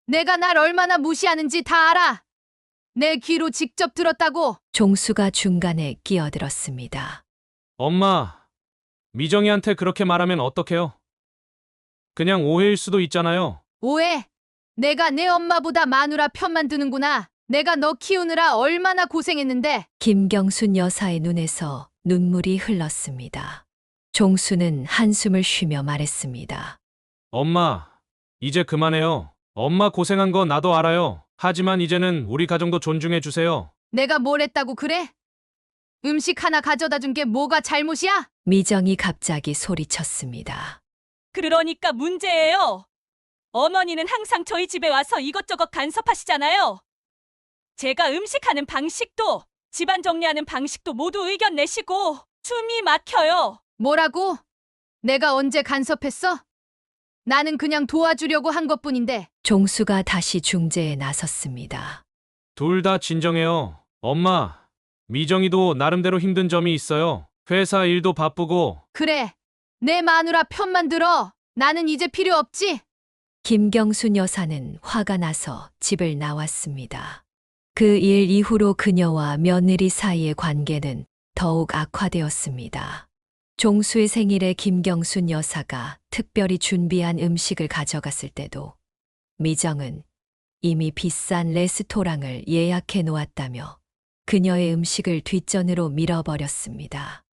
내가 날 얼마나 무시하는지 다 알아. 내 귀로 직접 들었다고. 종수가 중간에 끼어들었습니다. 엄마, 미정이한테 그렇게 말하면 어떡해요? 그냥 오해일 수도 있잖아요. 오해. 내가 내 엄마보다 마누라 편만 드는구나. 내가 너 키우느라 얼마나 고생했는데. 김경순 여사의 눈에서 눈물이 흘렀습니다. 종수는 한숨을 쉬며 말했습니다. 엄마, 이제 그만해요. 엄마 고생한 거 나도 알아요. 하지만 이제는 우리 가정도 존중해 주세요. 내가 뭘 했다고 그래? 음식 하나 가져다 준 게 뭐가 잘못이야? 미정이 갑자기 소리쳤습니다. 그러니까 문제예요. 어머니는 항상 저희 집에 와서 이것저것 간섭하시잖아요. 제가 음식하는 방식도 집안 정리하는 방식도 모두 의견 내시고 숨이 막혀요. 뭐라고? 내가 언제 간섭했어? 나는 그냥 도와주려고 한 것뿐인데. 종수가 다시 중재에 나섰습니다. 둘 다 진정해요. 엄마, 미정이도 나름대로 힘든 점이 있어요. 회사 일도 바쁘고 그래, 내 마누라 편만 들어. 나는 이제 필요 없지? 김경순 여사는 화가 나서 집을 나왔습니다. 그 일 이후로 그녀와 며느리 사이의 관계는 더욱 악화되었습니다. 종수의 생일에 김경순 여사가 특별히 준비한 음식을 가져갔을 때도 미정은 이미 비싼 레스토랑을 예약해 놓았다며 그녀의 음식을 뒷전으로 밀어버렸습니다.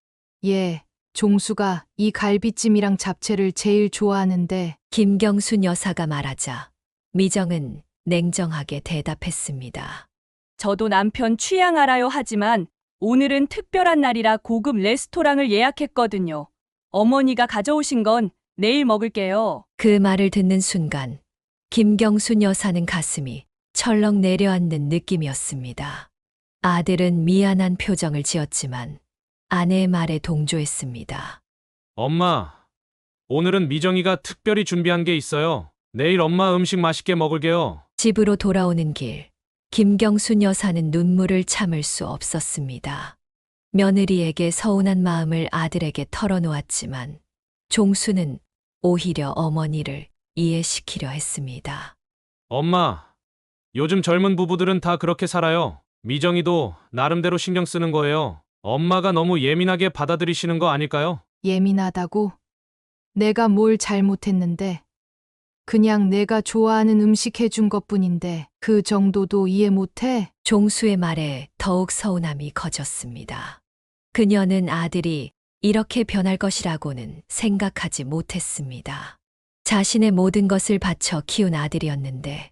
예, 종수가 이 갈비찜이랑 잡채를 제일 좋아하는데. 김경순 여사가 말하자 미정은 냉정하게 대답했습니다. 저도 남편 취향 알아요 하지만 오늘은 특별한 날이라 고급 레스토랑을 예약했거든요. 어머니가 가져오신 건 내일 먹을게요. 그 말을 듣는 순간 김경순 여사는 가슴이 철렁 내려앉는 느낌이었습니다. 아들은 미안한 표정을 지었지만 아내의 말에 동조했습니다. 엄마, 오늘은 미정이가 특별히 준비한 게 있어요. 내일 엄마 음식 맛있게 먹을게요. 집으로 돌아오는 길, 김경순 여사는 눈물을 참을 수 없었습니다. 며느리에게 서운한 마음을 아들에게 털어놓았지만 종수는 오히려 어머니를 이해시키려 했습니다. 엄마, 요즘 젊은 부부들은 다 그렇게 살아요. 미정이도 나름대로 신경 쓰는 거예요. 엄마가 너무 예민하게 받아들이시는 거 아닐까요? 예민하다고? 내가 뭘 잘못했는데. 그냥 내가 좋아하는 음식 해준 것뿐인데 그 정도도 이해 못해? 종수의 말에 더욱 서운함이 커졌습니다. 그녀는 아들이 이렇게 변할 것이라고는 생각하지 못했습니다. 자신의 모든 것을 바쳐 키운 아들이었는데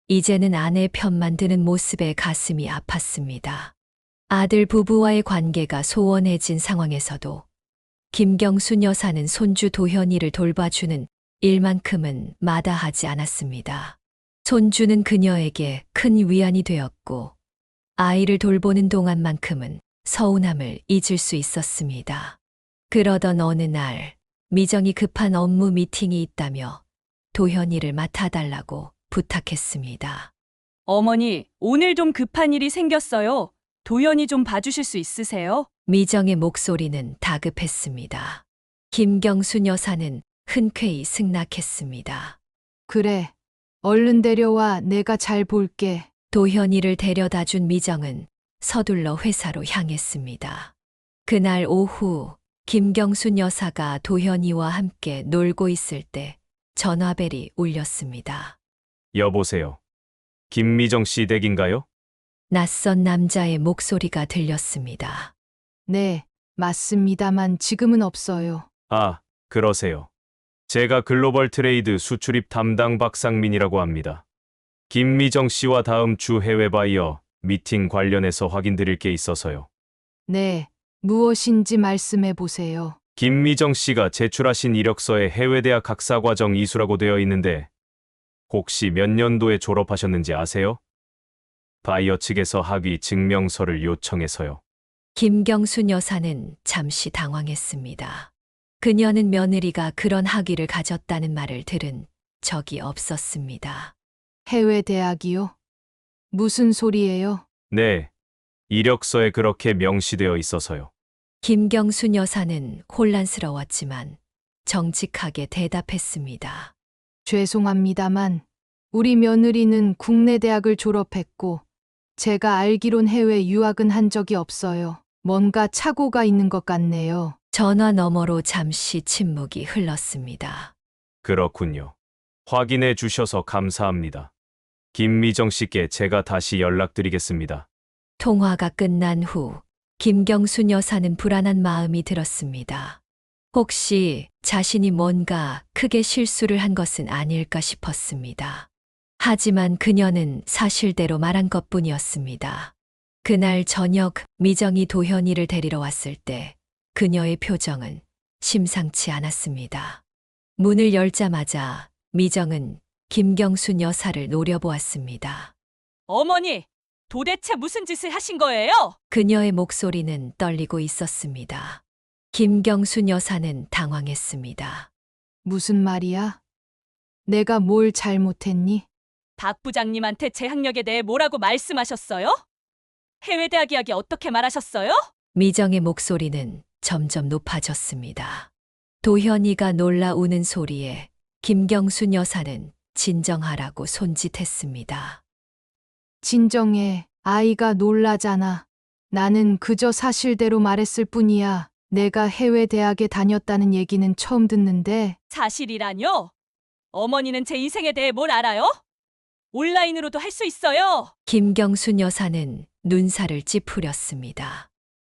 이제는 아내의 편만 드는 모습에 가슴이 아팠습니다. 아들 부부와의 관계가 소원해진 상황에서도 김경순 여사는 손주 도현이를 돌봐주는 일만큼은 마다하지 않았습니다. 손주는 그녀에게 큰 위안이 되었고 아이를 돌보는 동안만큼은 서운함을 잊을 수 있었습니다. 그러던 어느 날 미정이 급한 업무 미팅이 있다며 도현이를 맡아달라고 부탁했습니다. 어머니, 오늘 좀 급한 일이 생겼어요. 도연이 좀 봐주실 수 있으세요? 미정의 목소리는 다급했습니다. 김경순 여사는 흔쾌히 승낙했습니다. 그래, 얼른 데려와. 내가 잘 볼게. 도현이를 데려다 준 미정은 서둘러 회사로 향했습니다. 그날 오후 김경순 여사가 도현이와 함께 놀고 있을 때 전화벨이 울렸습니다. 여보세요. 김미정 씨 댁인가요? 낯선 남자의 목소리가 들렸습니다. 네, 맞습니다만 지금은 없어요. 아, 그러세요. 제가 글로벌 트레이드 수출입 담당 박상민이라고 합니다. 김미정 씨와 다음 주 해외 바이어 미팅 관련해서 확인드릴 게 있어서요. 네, 무엇인지 말씀해 보세요. 김미정 씨가 제출하신 이력서에 해외 대학 학사과정 이수라고 되어 있는데 혹시 몇 년도에 졸업하셨는지 아세요? 바이어 측에서 학위 증명서를 요청해서요. 김경순 여사는 잠시 당황했습니다. 그녀는 며느리가 그런 학위를 가졌다는 말을 들은 적이 없었습니다. 해외 대학이요? 무슨 소리예요? 네, 이력서에 그렇게 명시되어 있어서요. 김경순 여사는 혼란스러웠지만 정직하게 대답했습니다. 죄송합니다만 우리 며느리는 국내 대학을 졸업했고 제가 알기론 해외 유학은 한 적이 없어요. 뭔가 착오가 있는 것 같네요. 전화 너머로 잠시 침묵이 흘렀습니다. 그렇군요. 확인해 주셔서 감사합니다. 김미정 씨께 제가 다시 연락드리겠습니다. 통화가 끝난 후 김경순 여사는 불안한 마음이 들었습니다. 혹시 자신이 뭔가 크게 실수를 한 것은 아닐까 싶었습니다. 하지만 그녀는 사실대로 말한 것뿐이었습니다. 그날 저녁 미정이 도현이를 데리러 왔을 때 그녀의 표정은 심상치 않았습니다. 문을 열자마자 미정은 김경순 여사를 노려보았습니다. 어머니, 도대체 무슨 짓을 하신 거예요? 그녀의 목소리는 떨리고 있었습니다. 김경순 여사는 당황했습니다. 무슨 말이야? 내가 뭘 잘못했니? 박 부장님한테 제 학력에 대해 뭐라고 말씀하셨어요? 해외 대학 이야기 어떻게 말하셨어요? 미정의 목소리는 점점 높아졌습니다. 도현이가 놀라 우는 소리에 김경순 여사는 진정하라고 손짓했습니다. 진정해. 아이가 놀라잖아. 나는 그저 사실대로 말했을 뿐이야. 내가 해외 대학에 다녔다는 얘기는 처음 듣는데. 사실이라뇨? 어머니는 제 인생에 대해 뭘 알아요? 온라인으로도 할 수 있어요. 김경순 여사는 눈살을 찌푸렸습니다.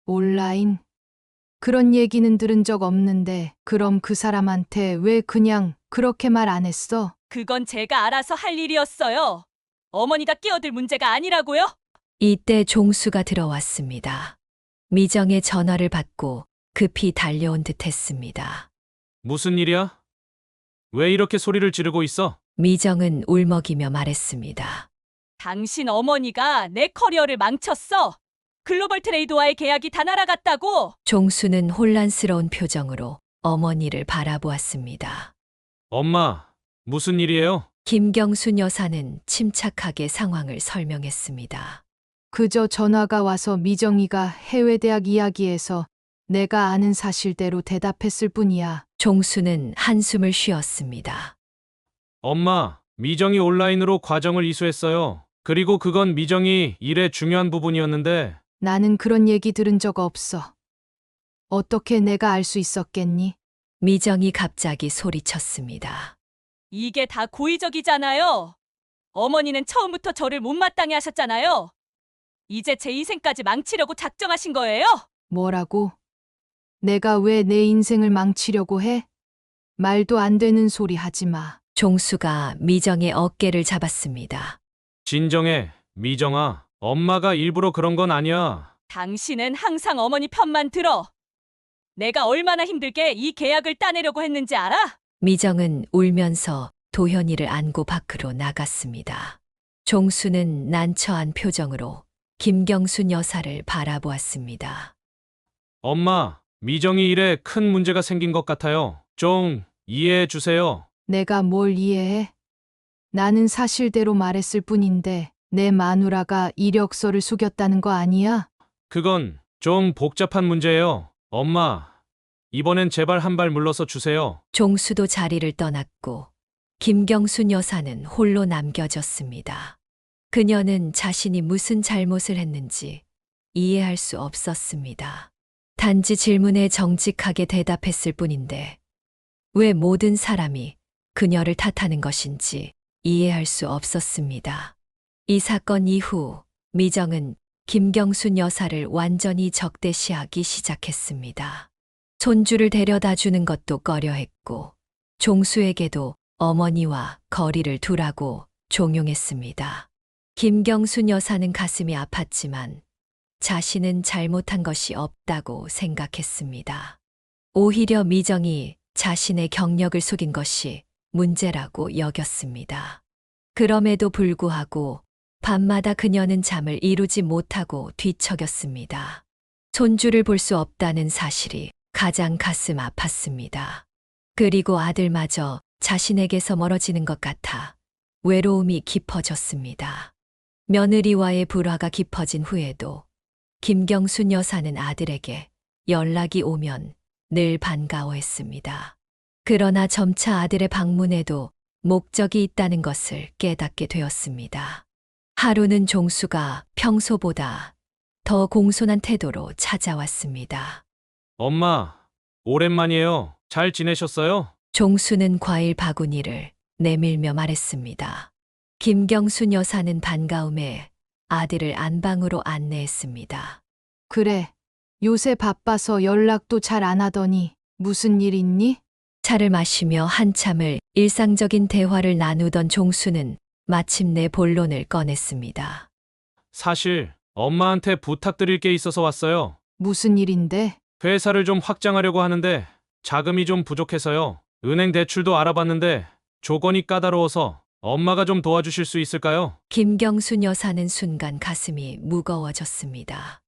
온라인? 그런 얘기는 들은 적 없는데 그럼 그 사람한테 왜 그냥 그렇게 말 안 했어? 그건 제가 알아서 할 일이었어요. 어머니가 끼어들 문제가 아니라고요? 이때 종수가 들어왔습니다. 미정의 전화를 받고 급히 달려온 듯 했습니다. 무슨 일이야? 왜 이렇게 소리를 지르고 있어? 미정은 울먹이며 말했습니다. 당신 어머니가 내 커리어를 망쳤어. 글로벌 트레이드와의 계약이 다 날아갔다고. 종수는 혼란스러운 표정으로 어머니를 바라보았습니다. 엄마, 무슨 일이에요? 김경순 여사는 침착하게 상황을 설명했습니다. 그저 전화가 와서 미정이가 해외 대학 이야기해서 내가 아는 사실대로 대답했을 뿐이야. 종수는 한숨을 쉬었습니다. 엄마, 미정이 온라인으로 과정을 이수했어요. 그리고 그건 미정이 일의 중요한 부분이었는데. 나는 그런 얘기 들은 적 없어. 어떻게 내가 알 수 있었겠니? 미정이 갑자기 소리쳤습니다. 이게 다 고의적이잖아요. 어머니는 처음부터 저를 못마땅해 하셨잖아요. 이제 제 인생까지 망치려고 작정하신 거예요? 뭐라고? 내가 왜 내 인생을 망치려고 해? 말도 안 되는 소리 하지 마. 종수가 미정의 어깨를 잡았습니다. 진정해, 미정아. 엄마가 일부러 그런 건 아니야. 당신은 항상 어머니 편만 들어. 내가 얼마나 힘들게 이 계약을 따내려고 했는지 알아? 미정은 울면서 도현이를 안고 밖으로 나갔습니다. 종수는 난처한 표정으로 김경순 여사를 바라보았습니다. 엄마, 미정이 일에 큰 문제가 생긴 것 같아요. 좀 이해해 주세요. 내가 뭘 이해해? 나는 사실대로 말했을 뿐인데 내 마누라가 이력서를 속였다는 거 아니야? 그건 좀 복잡한 문제예요. 엄마, 이번엔 제발 한 발 물러서 주세요. 종수도 자리를 떠났고 김경순 여사는 홀로 남겨졌습니다. 그녀는 자신이 무슨 잘못을 했는지 이해할 수 없었습니다. 단지 질문에 정직하게 대답했을 뿐인데 왜 모든 사람이 그녀를 탓하는 것인지 이해할 수 없었습니다. 이 사건 이후 미정은 김경순 여사를 완전히 적대시하기 시작했습니다. 손주를 데려다 주는 것도 꺼려했고 종수에게도 어머니와 거리를 두라고 종용했습니다. 김경순 여사는 가슴이 아팠지만 자신은 잘못한 것이 없다고 생각했습니다. 오히려 미정이 자신의 경력을 속인 것이 문제라고 여겼습니다. 그럼에도 불구하고 밤마다 그녀는 잠을 이루지 못하고 뒤척였습니다. 손주를 볼 수 없다는 사실이 가장 가슴 아팠습니다. 그리고 아들마저 자신에게서 멀어지는 것 같아 외로움이 깊어졌습니다. 며느리와의 불화가 깊어진 후에도 김경순 여사는 아들에게 연락이 오면 늘 반가워했습니다. 그러나 점차 아들의 방문에도 목적이 있다는 것을 깨닫게 되었습니다. 하루는 종수가 평소보다 더 공손한 태도로 찾아왔습니다. 엄마, 오랜만이에요. 잘 지내셨어요? 종수는 과일 바구니를 내밀며 말했습니다. 김경순 여사는 반가움에 아들을 안방으로 안내했습니다. 그래. 요새 바빠서 연락도 잘 안 하더니 무슨 일 있니? 차를 마시며 한참을 일상적인 대화를 나누던 종수는 마침내 본론을 꺼냈습니다. 사실 엄마한테 부탁드릴 게 있어서 왔어요. 무슨 일인데? 회사를 좀 확장하려고 하는데 자금이 좀 부족해서요. 은행 대출도 알아봤는데 조건이 까다로워서 엄마가 좀 도와주실 수 있을까요? 김경순 여사는 순간 가슴이 무거워졌습니다.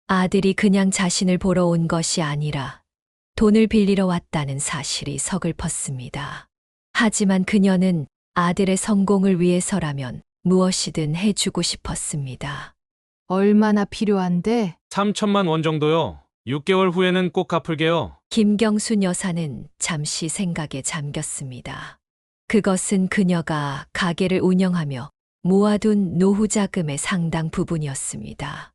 아들이 그냥 자신을 보러 온 것이 아니라 돈을 빌리러 왔다는 사실이 서글펐습니다. 하지만 그녀는 아들의 성공을 위해서라면 무엇이든 해주고 싶었습니다. 얼마나 필요한데? 3천만 원 정도요. 6개월 후에는 꼭 갚을게요. 김경순 여사는 잠시 생각에 잠겼습니다. 그것은 그녀가 가게를 운영하며 모아둔 노후 자금의 상당 부분이었습니다.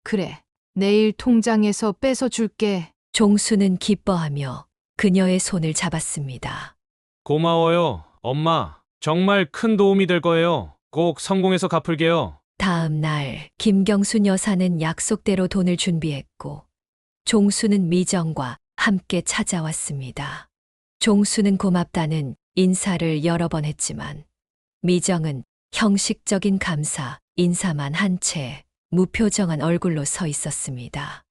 그래, 내일 통장에서 빼서 줄게. 종수는 기뻐하며 그녀의 손을 잡았습니다. 고마워요, 엄마. 정말 큰 도움이 될 거예요. 꼭 성공해서 갚을게요. 다음 날 김경순 여사는 약속대로 돈을 준비했고 종수는 미정과 함께 찾아왔습니다. 종수는 고맙다는 인사를 여러 번 했지만 미정은 형식적인 감사 인사만 한 채 무표정한 얼굴로 서 있었습니다.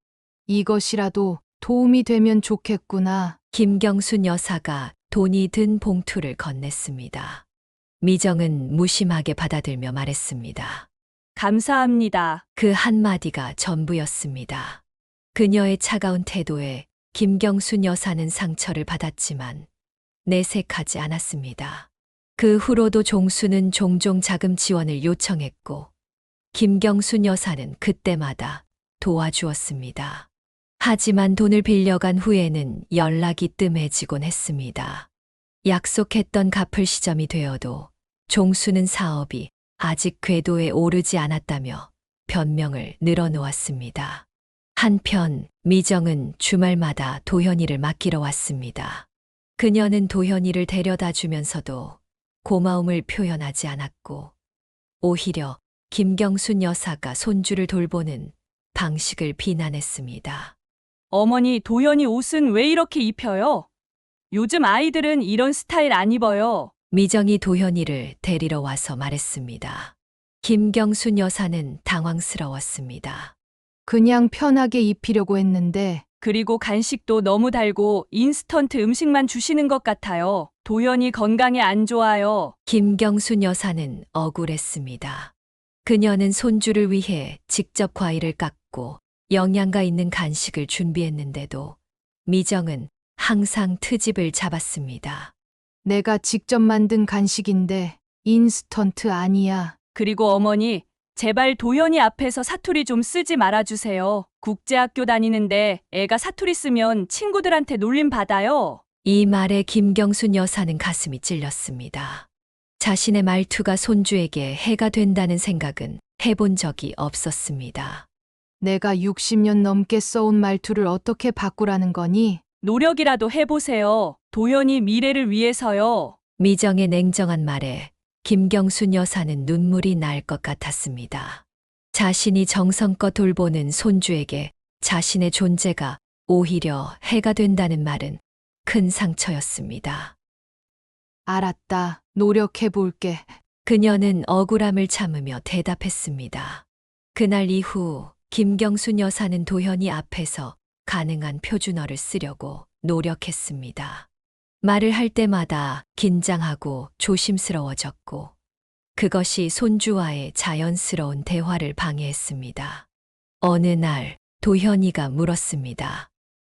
이것이라도 도움이 되면 좋겠구나. 김경순 여사가 돈이 든 봉투를 건넸습니다. 미정은 무심하게 받아들며 말했습니다. 감사합니다. 그 한마디가 전부였습니다. 그녀의 차가운 태도에 김경순 여사는 상처를 받았지만 내색하지 않았습니다. 그 후로도 종수는 종종 자금 지원을 요청했고 김경순 여사는 그때마다 도와주었습니다. 하지만 돈을 빌려간 후에는 연락이 뜸해지곤 했습니다. 약속했던 갚을 시점이 되어도 종수는 사업이 아직 궤도에 오르지 않았다며 변명을 늘어놓았습니다. 한편 미정은 주말마다 도현이를 맡기러 왔습니다. 그녀는 도현이를 데려다 주면서도 고마움을 표현하지 않았고 오히려 김경순 여사가 손주를 돌보는 방식을 비난했습니다. 어머니, 도연이 옷은 왜 이렇게 입혀요? 요즘 아이들은 이런 스타일 안 입어요. 미정이 도현이를 데리러 와서 말했습니다. 김경순 여사는 당황스러웠습니다. 그냥 편하게 입히려고 했는데. 그리고 간식도 너무 달고 인스턴트 음식만 주시는 것 같아요. 도연이 건강에 안 좋아요. 김경순 여사는 억울했습니다. 그녀는 손주를 위해 직접 과일을 깎고 영양가 있는 간식을 준비했는데도 미정은 항상 트집을 잡았습니다. 내가 직접 만든 간식인데 인스턴트 아니야. 그리고 어머니, 제발 도연이 앞에서 사투리 좀 쓰지 말아주세요. 국제학교 다니는데 애가 사투리 쓰면 친구들한테 놀림 받아요. 이 말에 김경순 여사는 가슴이 찔렸습니다. 자신의 말투가 손주에게 해가 된다는 생각은 해본 적이 없었습니다. 내가 60년 넘게 써온 말투를 어떻게 바꾸라는 거니? 노력이라도 해보세요. 도연이 미래를 위해서요. 미정의 냉정한 말에 김경순 여사는 눈물이 날 것 같았습니다. 자신이 정성껏 돌보는 손주에게 자신의 존재가 오히려 해가 된다는 말은 큰 상처였습니다. 알았다. 노력해볼게. 그녀는 억울함을 참으며 대답했습니다. 그날 이후 김경순 여사는 도현이 앞에서 가능한 표준어를 쓰려고 노력했습니다. 말을 할 때마다 긴장하고 조심스러워졌고 그것이 손주와의 자연스러운 대화를 방해했습니다. 어느 날 도현이가 물었습니다.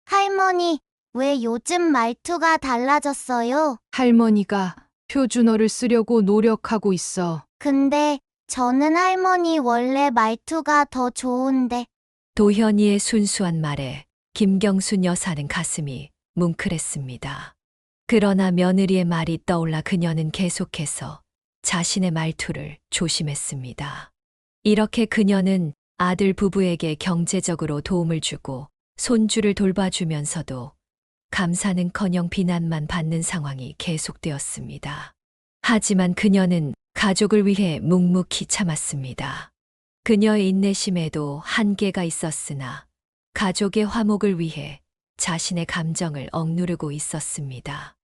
할머니, 왜 요즘 말투가 달라졌어요? 할머니가 표준어를 쓰려고 노력하고 있어. 근데 저는 할머니 원래 말투가 더 좋은데. 도현이의 순수한 말에 김경순 여사는 가슴이 뭉클했습니다. 그러나 며느리의 말이 떠올라 그녀는 계속해서 자신의 말투를 조심했습니다. 이렇게 그녀는 아들 부부에게 경제적으로 도움을 주고 손주를 돌봐주면서도 감사는커녕 비난만 받는 상황이 계속되었습니다. 하지만 그녀는 가족을 위해 묵묵히 참았습니다. 그녀의 인내심에도 한계가 있었으나 가족의 화목을 위해 자신의 감정을 억누르고 있었습니다.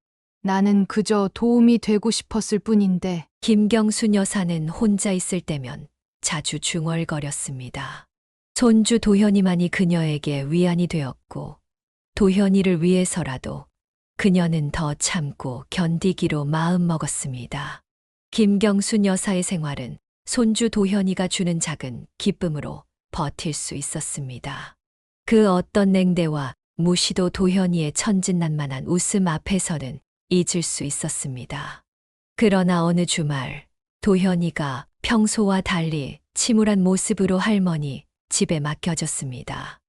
나는 그저 도움이 되고 싶었을 뿐인데. 김경순 여사는 혼자 있을 때면 자주 중얼거렸습니다. 손주 도현이만이 그녀에게 위안이 되었고 도현이를 위해서라도 그녀는 더 참고 견디기로 마음먹었습니다. 김경순 여사의 생활은 손주 도현이가 주는 작은 기쁨으로 버틸 수 있었습니다. 그 어떤 냉대와 무시도 도현이의 천진난만한 웃음 앞에서는 잊을 수 있었습니다. 그러나 어느 주말 도현이가 평소와 달리 침울한 모습으로 할머니 집에 맡겨졌습니다.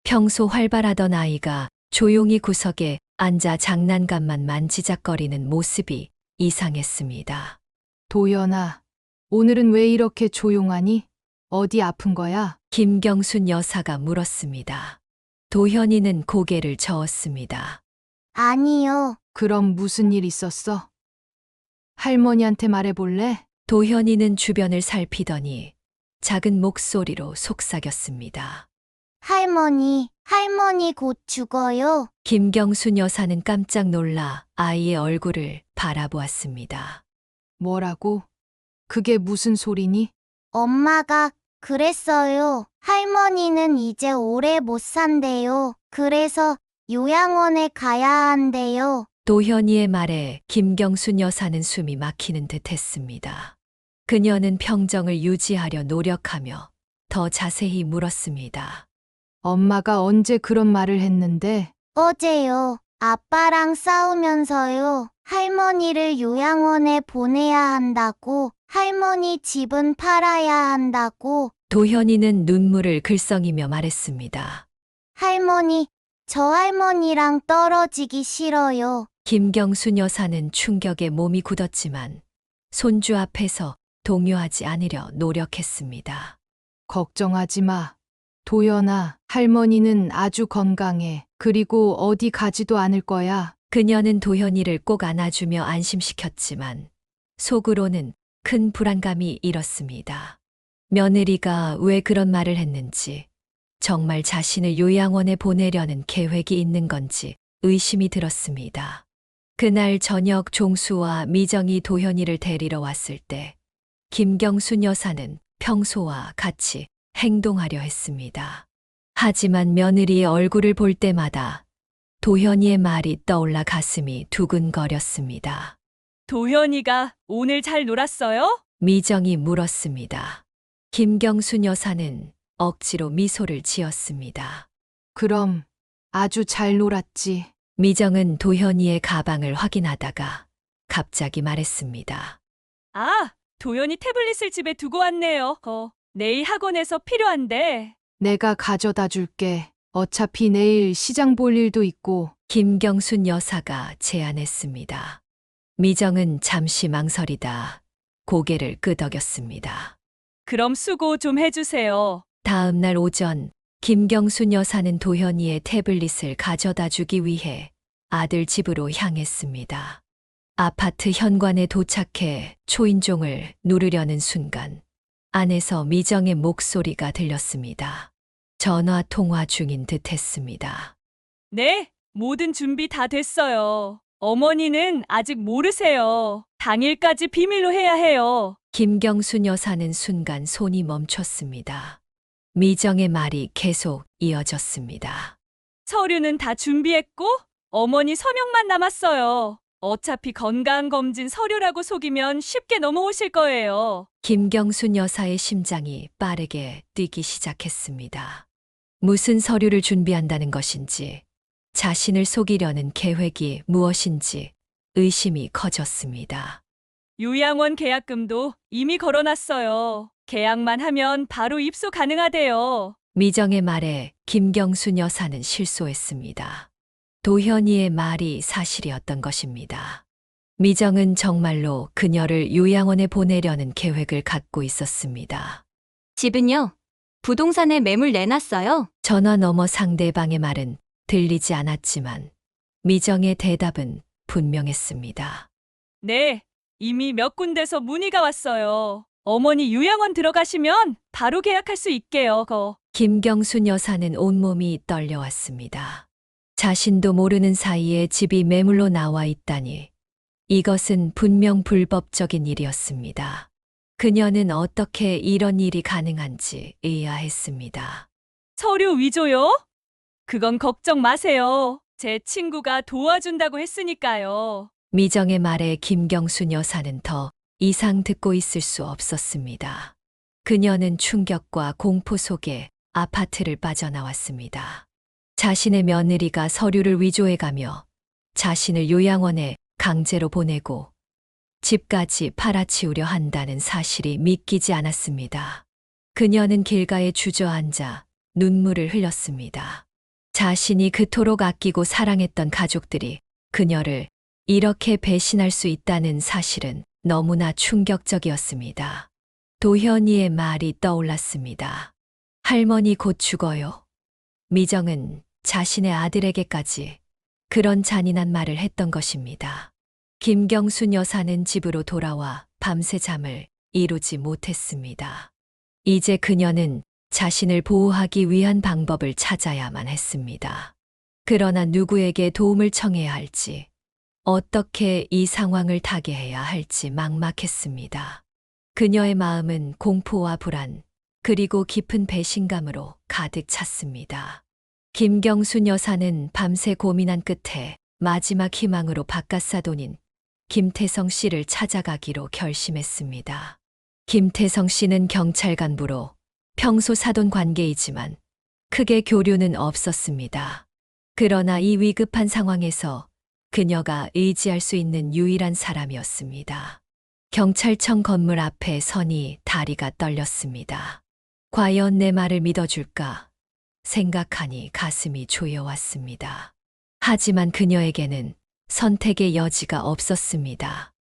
평소 활발하던 아이가 조용히 구석에 앉아 장난감만 만지작거리는 모습이 이상했습니다. 도연아, 오늘은 왜 이렇게 조용하니? 어디 아픈 거야? 김경순 여사가 물었습니다. 도현이는 고개를 저었습니다. 아니요. 그럼 무슨 일 있었어? 할머니한테 말해볼래? 도현이는 주변을 살피더니 작은 목소리로 속삭였습니다. 할머니 곧 죽어요. 김경순 여사는 깜짝 놀라 아이의 얼굴을 바라보았습니다. 뭐라고? 그게 무슨 소리니? 엄마가 그랬어요. 할머니는 이제 오래 못 산대요. 그래서 요양원에 가야 한대요. 도현이의 말에 김경순 여사는 숨이 막히는 듯 했습니다. 그녀는 평정을 유지하려 노력하며 더 자세히 물었습니다. 엄마가 언제 그런 말을 했는데? 어제요. 아빠랑 싸우면서요. 할머니를 요양원에 보내야 한다고, 할머니 집은 팔아야 한다고. 도현이는 눈물을 글썽이며 말했습니다. 할머니, 저 할머니랑 떨어지기 싫어요. 김경순 여사는 충격에 몸이 굳었지만 손주 앞에서 동요하지 않으려 노력했습니다. 걱정하지 마. 도연아, 할머니는 아주 건강해. 그리고 어디 가지도 않을 거야. 그녀는 도현이를 꼭 안아주며 안심시켰지만 속으로는 큰 불안감이 일었습니다. 며느리가 왜 그런 말을 했는지, 정말 자신을 요양원에 보내려는 계획이 있는 건지 의심이 들었습니다. 그날 저녁 종수와 미정이 도현이를 데리러 왔을 때 김경순 여사는 평소와 같이 행동하려 했습니다. 하지만 며느리의 얼굴을 볼 때마다 도현이의 말이 떠올라 가슴이 두근거렸습니다. 도현이가 오늘 잘 놀았어요? 미정이 물었습니다. 김경순 여사는 억지로 미소를 지었습니다. 그럼 아주 잘 놀았지. 미정은 도현이의 가방을 확인하다가 갑자기 말했습니다. 아, 도현이 태블릿을 집에 두고 왔네요. 내일 학원에서 필요한데. 내가 가져다 줄게. 어차피 내일 시장 볼 일도 있고. 김경순 여사가 제안했습니다. 미정은 잠시 망설이다 고개를 끄덕였습니다. 그럼 수고 좀 해주세요. 다음 날 오전 김경순 여사는 도현이의 태블릿을 가져다 주기 위해 아들 집으로 향했습니다. 아파트 현관에 도착해 초인종을 누르려는 순간 안에서 미정의 목소리가 들렸습니다. 전화 통화 중인 듯 했습니다. 네, 모든 준비 다 됐어요. 어머니는 아직 모르세요. 당일까지 비밀로 해야 해요. 김경순 여사는 순간 손이 멈췄습니다. 미정의 말이 계속 이어졌습니다. 서류는 다 준비했고 어머니 서명만 남았어요. 어차피 건강검진 서류라고 속이면 쉽게 넘어오실 거예요. 김경순 여사의 심장이 빠르게 뛰기 시작했습니다. 무슨 서류를 준비한다는 것인지, 자신을 속이려는 계획이 무엇인지 의심이 커졌습니다. 요양원 계약금도 이미 걸어놨어요. 계약만 하면 바로 입소 가능하대요. 미정의 말에 김경순 여사는 실소했습니다. 도현이의 말이 사실이었던 것입니다. 미정은 정말로 그녀를 요양원에 보내려는 계획을 갖고 있었습니다. 집은요? 부동산에 매물 내놨어요. 전화 너머 상대방의 말은 들리지 않았지만 미정의 대답은 분명했습니다. 네, 이미 몇 군데서 문의가 왔어요. 어머니 요양원 들어가시면 바로 계약할 수 있게요. 김경순 여사는 온몸이 떨려왔습니다. 자신도 모르는 사이에 집이 매물로 나와 있다니 이것은 분명 불법적인 일이었습니다. 그녀는 어떻게 이런 일이 가능한지 의아했습니다. 서류 위조요? 그건 걱정 마세요. 제 친구가 도와준다고 했으니까요. 미정의 말에 김경순 여사는 더 이상 듣고 있을 수 없었습니다. 그녀는 충격과 공포 속에 아파트를 빠져나왔습니다. 자신의 며느리가 서류를 위조해가며 자신을 요양원에 강제로 보내고 집까지 팔아치우려 한다는 사실이 믿기지 않았습니다. 그녀는 길가에 주저앉아 눈물을 흘렸습니다. 자신이 그토록 아끼고 사랑했던 가족들이 그녀를 이렇게 배신할 수 있다는 사실은 너무나 충격적이었습니다. 도현이의 말이 떠올랐습니다. 할머니 곧 죽어요. 미정은 자신의 아들에게까지 그런 잔인한 말을 했던 것입니다. 김경순 여사는 집으로 돌아와 밤새 잠을 이루지 못했습니다. 이제 그녀는 자신을 보호하기 위한 방법을 찾아야만 했습니다. 그러나 누구에게 도움을 청해야 할지, 어떻게 이 상황을 타개해야 할지 막막했습니다. 그녀의 마음은 공포와 불안, 그리고 깊은 배신감으로 가득 찼습니다. 김경순 여사는 밤새 고민한 끝에 마지막 희망으로 바깥사돈인 김태성 씨를 찾아가기로 결심했습니다. 김태성 씨는 경찰 간부로 평소 사돈 관계이지만 크게 교류는 없었습니다. 그러나 이 위급한 상황에서 그녀가 의지할 수 있는 유일한 사람이었습니다. 경찰청 건물 앞에 서니 다리가 떨렸습니다. 과연 내 말을 믿어줄까 생각하니 가슴이 조여왔습니다. 하지만 그녀에게는 선택의 여지가 없었습니다.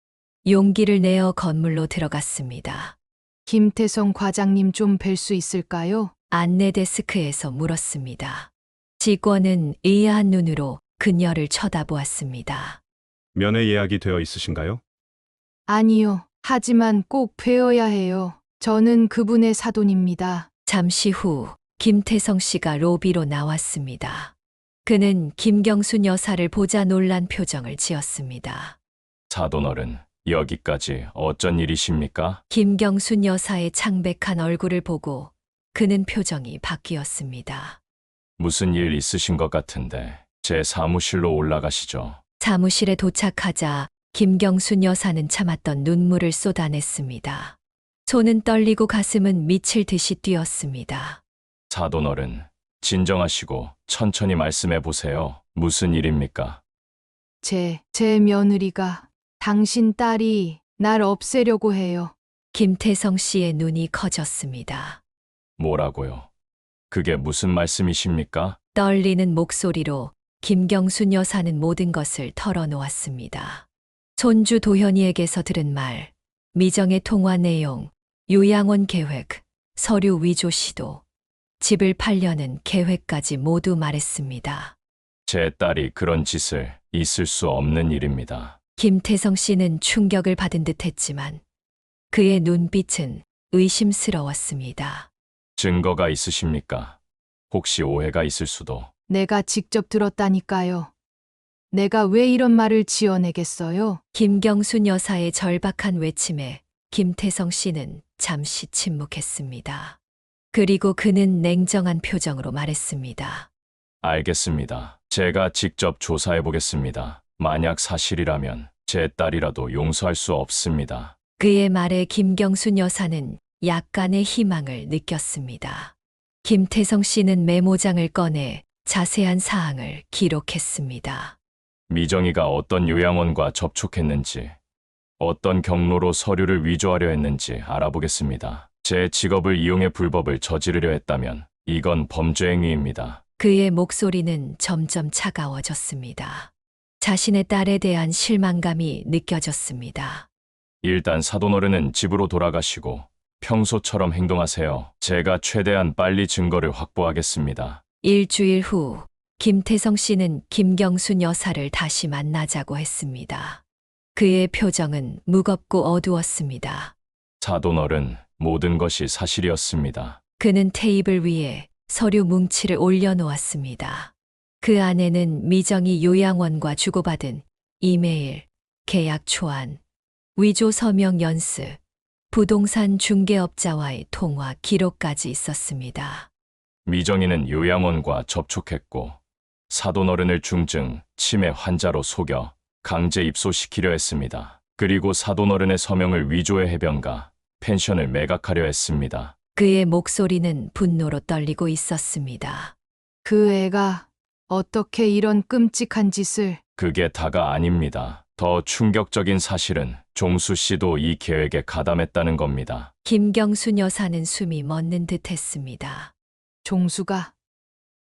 용기를 내어 건물로 들어갔습니다. 김태성 과장님 좀 뵐 수 있을까요? 안내 데스크에서 물었습니다. 직원은 의아한 눈으로 그녀를 쳐다보았습니다. 면회 예약이 되어 있으신가요? 아니요. 하지만 꼭 뵈어야 해요. 저는 그분의 사돈입니다. 잠시 후 김태성 씨가 로비로 나왔습니다. 그는 김경순 여사를 보자 놀란 표정을 지었습니다. 사돈어른, 여기까지 어쩐 일이십니까? 김경순 여사의 창백한 얼굴을 보고 그는 표정이 바뀌었습니다. 무슨 일 있으신 것 같은데 제 사무실로 올라가시죠. 사무실에 도착하자 김경순 여사는 참았던 눈물을 쏟아냈습니다. 손은 떨리고 가슴은 미칠 듯이 뛰었습니다. 사돈어른, 진정하시고 천천히 말씀해 보세요. 무슨 일입니까? 제 며느리가 당신 딸이 날 없애려고 해요. 김태성 씨의 눈이 커졌습니다. 뭐라고요? 그게 무슨 말씀이십니까? 떨리는 목소리로 김경순 여사는 모든 것을 털어놓았습니다. 손주 도현이에게서 들은 말, 미정의 통화 내용, 요양원 계획, 서류 위조 시도, 집을 팔려는 계획까지 모두 말했습니다. 제 딸이 그런 짓을 있을 수 없는 일입니다. 김태성 씨는 충격을 받은 듯 했지만 그의 눈빛은 의심스러웠습니다. 증거가 있으십니까? 혹시 오해가 있을 수도. 내가 직접 들었다니까요. 내가 왜 이런 말을 지어내겠어요? 김경순 여사의 절박한 외침에 김태성 씨는 잠시 침묵했습니다. 그리고 그는 냉정한 표정으로 말했습니다. 알겠습니다. 제가 직접 조사해 보겠습니다. 만약 사실이라면 제 딸이라도 용서할 수 없습니다. 그의 말에 김경순 여사는 약간의 희망을 느꼈습니다. 김태성 씨는 메모장을 꺼내 자세한 사항을 기록했습니다. 미정이가 어떤 요양원과 접촉했는지, 어떤 경로로 서류를 위조하려 했는지 알아보겠습니다. 제 직업을 이용해 불법을 저지르려 했다면 이건 범죄 행위입니다. 그의 목소리는 점점 차가워졌습니다. 자신의 딸에 대한 실망감이 느껴졌습니다. 일단 사돈어른은 집으로 돌아가시고 평소처럼 행동하세요. 제가 최대한 빨리 증거를 확보하겠습니다. 일주일 후 김태성 씨는 김경순 여사를 다시 만나자고 했습니다. 그의 표정은 무겁고 어두웠습니다. 사돈어른, 모든 것이 사실이었습니다. 그는 테이블 위에 서류 뭉치를 올려놓았습니다. 그 안에는 미정이 요양원과 주고받은 이메일, 계약 초안, 위조 서명 연습, 부동산 중개업자와의 통화 기록까지 있었습니다. 미정이는 요양원과 접촉했고 사돈어른을 중증 치매 환자로 속여 강제 입소시키려 했습니다. 그리고 사돈어른의 서명을 위조해 해변가, 펜션을 매각하려 했습니다. 그의 목소리는 분노로 떨리고 있었습니다. 그 애가 어떻게 이런 끔찍한 짓을... 그게 다가 아닙니다. 더 충격적인 사실은 종수 씨도 이 계획에 가담했다는 겁니다. 김경순 여사는 숨이 멎는 듯 했습니다. 종수가...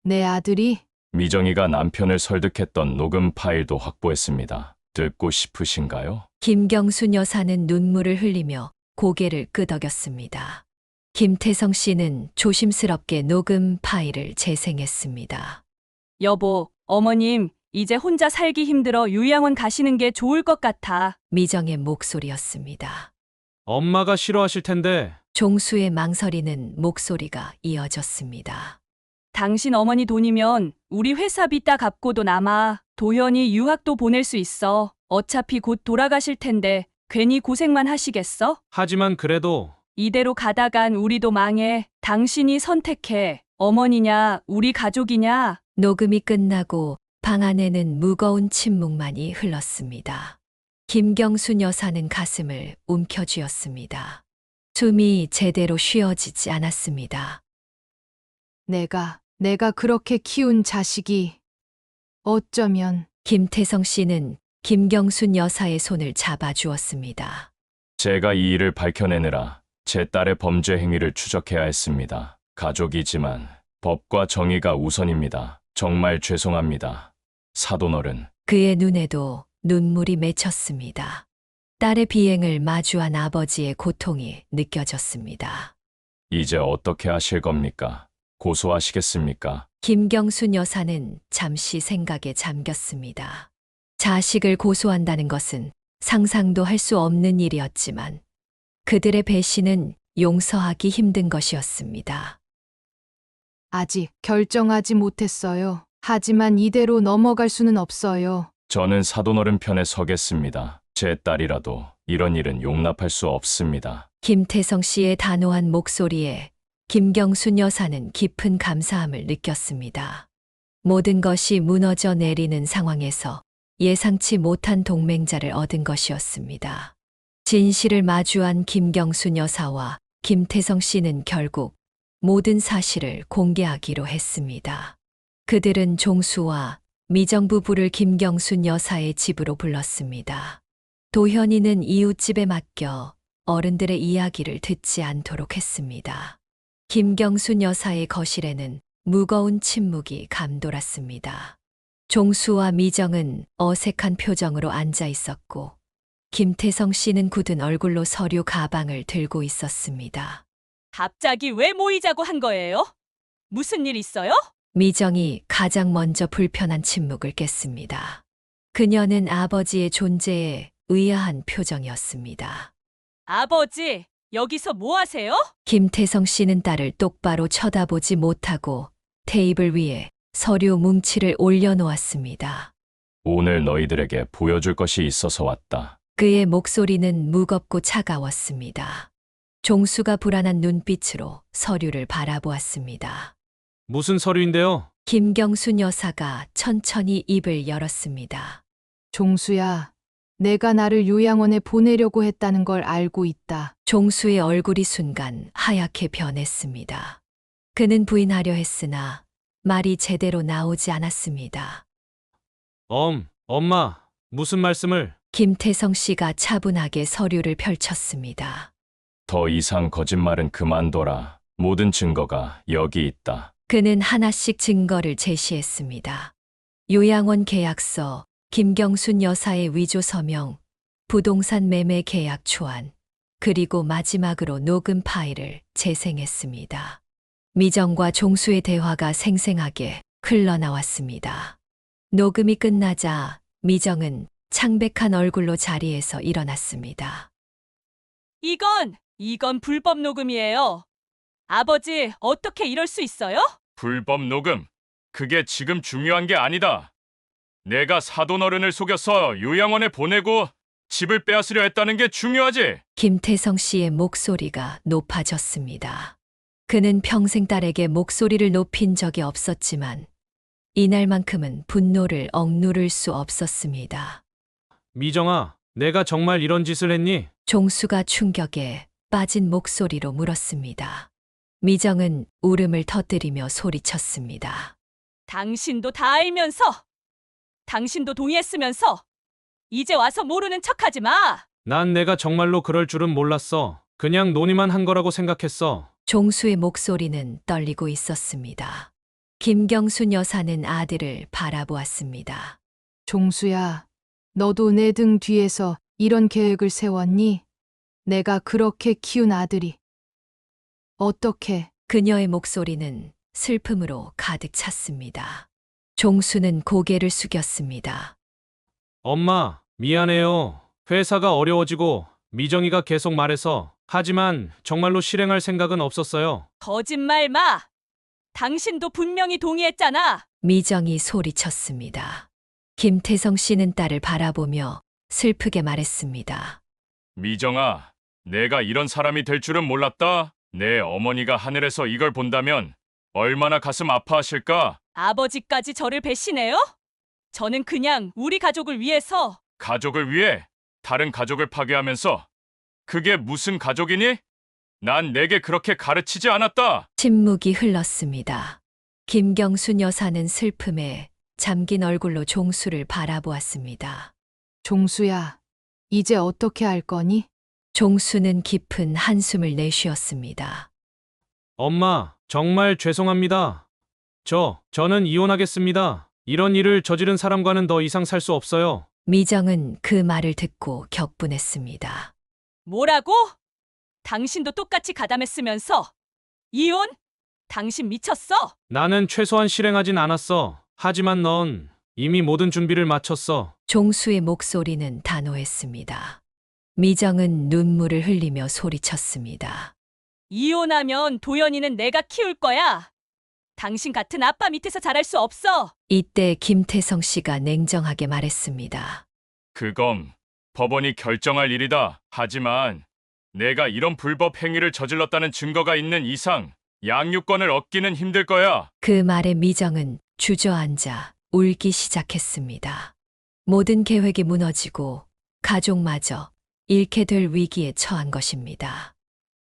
내 아들이... 미정이가 남편을 설득했던 녹음 파일도 확보했습니다. 듣고 싶으신가요? 김경순 여사는 눈물을 흘리며 고개를 끄덕였습니다. 김태성 씨는 조심스럽게 녹음 파일을 재생했습니다. 여보, 어머님, 이제 혼자 살기 힘들어 요양원 가시는 게 좋을 것 같아. 미정의 목소리였습니다. 엄마가 싫어하실 텐데. 종수의 망설이는 목소리가 이어졌습니다. 당신 어머니 돈이면 우리 회사비 따 갚고도 남아. 도현이 유학도 보낼 수 있어. 어차피 곧 돌아가실 텐데 괜히 고생만 하시겠어? 하지만 그래도 이대로 가다간 우리도 망해. 당신이 선택해. 어머니냐, 우리 가족이냐? 녹음이 끝나고 방 안에는 무거운 침묵만이 흘렀습니다. 김경순 여사는 가슴을 움켜쥐었습니다. 숨이 제대로 쉬어지지 않았습니다. 내가 그렇게 키운 자식이 어쩌면. 김태성 씨는 김경순 여사의 손을 잡아주었습니다. 제가 이 일을 밝혀내느라 제 딸의 범죄 행위를 추적해야 했습니다. 가족이지만 법과 정의가 우선입니다. 정말 죄송합니다. 사돈어른. 그의 눈에도 눈물이 맺혔습니다. 딸의 비행을 마주한 아버지의 고통이 느껴졌습니다. 이제 어떻게 하실 겁니까? 고소하시겠습니까? 김경순 여사는 잠시 생각에 잠겼습니다. 자식을 고소한다는 것은 상상도 할 수 없는 일이었지만 그들의 배신은 용서하기 힘든 것이었습니다. 아직 결정하지 못했어요. 하지만 이대로 넘어갈 수는 없어요. 저는 사돈어른 편에 서겠습니다. 제 딸이라도 이런 일은 용납할 수 없습니다. 김태성 씨의 단호한 목소리에 김경순 여사는 깊은 감사함을 느꼈습니다. 모든 것이 무너져 내리는 상황에서 예상치 못한 동맹자를 얻은 것이었습니다. 진실을 마주한 김경순 여사와 김태성 씨는 결국 모든 사실을 공개하기로 했습니다. 그들은 종수와 미정 부부를 김경순 여사의 집으로 불렀습니다. 도현이는 이웃집에 맡겨 어른들의 이야기를 듣지 않도록 했습니다. 김경순 여사의 거실에는 무거운 침묵이 감돌았습니다. 종수와 미정은 어색한 표정으로 앉아 있었고 김태성 씨는 굳은 얼굴로 서류 가방을 들고 있었습니다. 갑자기 왜 모이자고 한 거예요? 무슨 일 있어요? 미정이 가장 먼저 불편한 침묵을 깼습니다. 그녀는 아버지의 존재에 의아한 표정이었습니다. 아버지, 여기서 뭐 하세요? 김태성 씨는 딸을 똑바로 쳐다보지 못하고 테이블 위에 서류 뭉치를 올려놓았습니다. 오늘 너희들에게 보여줄 것이 있어서 왔다. 그의 목소리는 무겁고 차가웠습니다. 종수가 불안한 눈빛으로 서류를 바라보았습니다. 무슨 서류인데요? 김경순 여사가 천천히 입을 열었습니다. 종수야, 내가 나를 요양원에 보내려고 했다는 걸 알고 있다. 종수의 얼굴이 순간 하얗게 변했습니다. 그는 부인하려 했으나 말이 제대로 나오지 않았습니다. 엄마, 무슨 말씀을? 김태성 씨가 차분하게 서류를 펼쳤습니다. 더 이상 거짓말은 그만둬라. 모든 증거가 여기 있다. 그는 하나씩 증거를 제시했습니다. 요양원 계약서, 김경순 여사의 위조 서명, 부동산 매매 계약 초안, 그리고 마지막으로 녹음 파일을 재생했습니다. 미정과 종수의 대화가 생생하게 흘러나왔습니다. 녹음이 끝나자 미정은 창백한 얼굴로 자리에서 일어났습니다. 이건 불법 녹음이에요. 아버지, 어떻게 이럴 수 있어요? 불법 녹음. 그게 지금 중요한 게 아니다. 내가 사돈어른을 속여서 요양원에 보내고 집을 빼앗으려 했다는 게 중요하지. 김태성 씨의 목소리가 높아졌습니다. 그는 평생 딸에게 목소리를 높인 적이 없었지만 이날만큼은 분노를 억누를 수 없었습니다. 미정아, 내가 정말 이런 짓을 했니? 종수가 충격에 빠진 목소리로 물었습니다. 미정은 울음을 터뜨리며 소리쳤습니다. 당신도 다 알면서, 당신도 동의했으면서 이제 와서 모르는 척하지 마. 난 내가 정말로 그럴 줄은 몰랐어. 그냥 논의만 한 거라고 생각했어. 종수의 목소리는 떨리고 있었습니다. 김경순 여사는 아들을 바라보았습니다. 종수야, 너도 내 등 뒤에서 이런 계획을 세웠니? 내가 그렇게 키운 아들이. 어떻게? 그녀의 목소리는 슬픔으로 가득 찼습니다. 종수는 고개를 숙였습니다. 엄마, 미안해요. 회사가 어려워지고 미정이가 계속 말해서. 하지만 정말로 실행할 생각은 없었어요. 거짓말 마! 당신도 분명히 동의했잖아. 미정이 소리쳤습니다. 김태성 씨는 딸을 바라보며 슬프게 말했습니다. 미정아, 내가 이런 사람이 될 줄은 몰랐다. 내 어머니가 하늘에서 이걸 본다면 얼마나 가슴 아파하실까? 아버지까지 저를 배신해요? 저는 그냥 우리 가족을 위해서. 가족을 위해 다른 가족을 파괴하면서 그게 무슨 가족이니? 난 내게 그렇게 가르치지 않았다. 침묵이 흘렀습니다. 김경순 여사는 슬픔에 잠긴 얼굴로 종수를 바라보았습니다. 종수야, 이제 어떻게 할 거니? 종수는 깊은 한숨을 내쉬었습니다. 엄마, 정말 죄송합니다. 저는 이혼하겠습니다. 이런 일을 저지른 사람과는 더 이상 살 수 없어요. 미정은 그 말을 듣고 격분했습니다. 뭐라고? 당신도 똑같이 가담했으면서 이혼? 당신 미쳤어? 나는 최소한 실행하진 않았어. 하지만 넌 이미 모든 준비를 마쳤어. 종수의 목소리는 단호했습니다. 미정은 눈물을 흘리며 소리쳤습니다. 이혼하면 도연이는 내가 키울 거야. 당신 같은 아빠 밑에서 자랄 수 없어. 이때 김태성 씨가 냉정하게 말했습니다. 그건 법원이 결정할 일이다. 하지만 내가 이런 불법 행위를 저질렀다는 증거가 있는 이상 양육권을 얻기는 힘들 거야. 그 말에 미정은 주저앉아 울기 시작했습니다. 모든 계획이 무너지고 가족마저 잃게 될 위기에 처한 것입니다.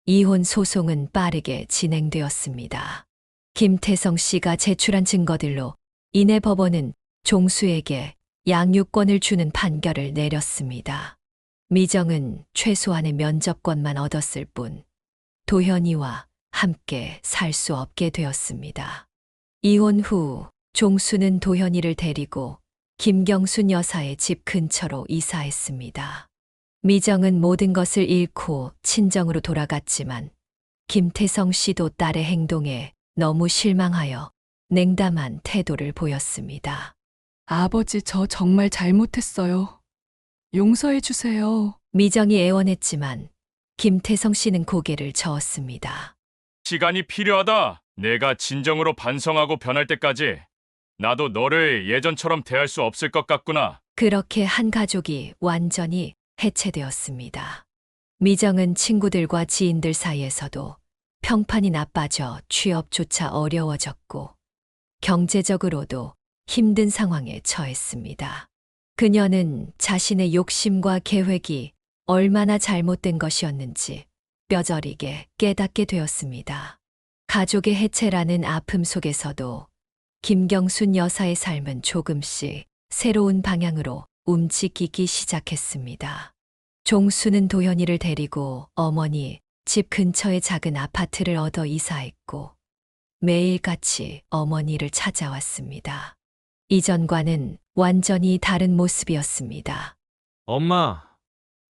이혼 소송은 빠르게 진행되었습니다. 김태성 씨가 제출한 증거들로 인해 법원은 종수에게 양육권을 주는 판결을 내렸습니다. 미정은 최소한의 면접권만 얻었을 뿐 도현이와 함께 살 수 없게 되었습니다. 이혼 후 종수는 도현이를 데리고 김경순 여사의 집 근처로 이사했습니다. 미정은 모든 것을 잃고 친정으로 돌아갔지만 김태성 씨도 딸의 행동에 너무 실망하여 냉담한 태도를 보였습니다. 아버지, 저 정말 잘못했어요. 용서해 주세요. 미정이 애원했지만 김태성 씨는 고개를 저었습니다. 시간이 필요하다. 내가 진정으로 반성하고 변할 때까지 나도 너를 예전처럼 대할 수 없을 것 같구나. 그렇게 한 가족이 완전히 해체되었습니다. 미정은 친구들과 지인들 사이에서도 평판이 나빠져 취업조차 어려워졌고 경제적으로도 힘든 상황에 처했습니다. 그녀는 자신의 욕심과 계획이 얼마나 잘못된 것이었는지 뼈저리게 깨닫게 되었습니다. 가족의 해체라는 아픔 속에서도 김경순 여사의 삶은 조금씩 새로운 방향으로 움직이기 시작했습니다. 종수는 도현이를 데리고 어머니 집 근처의 작은 아파트를 얻어 이사했고 매일같이 어머니를 찾아왔습니다. 이전과는 완전히 다른 모습이었습니다. 엄마,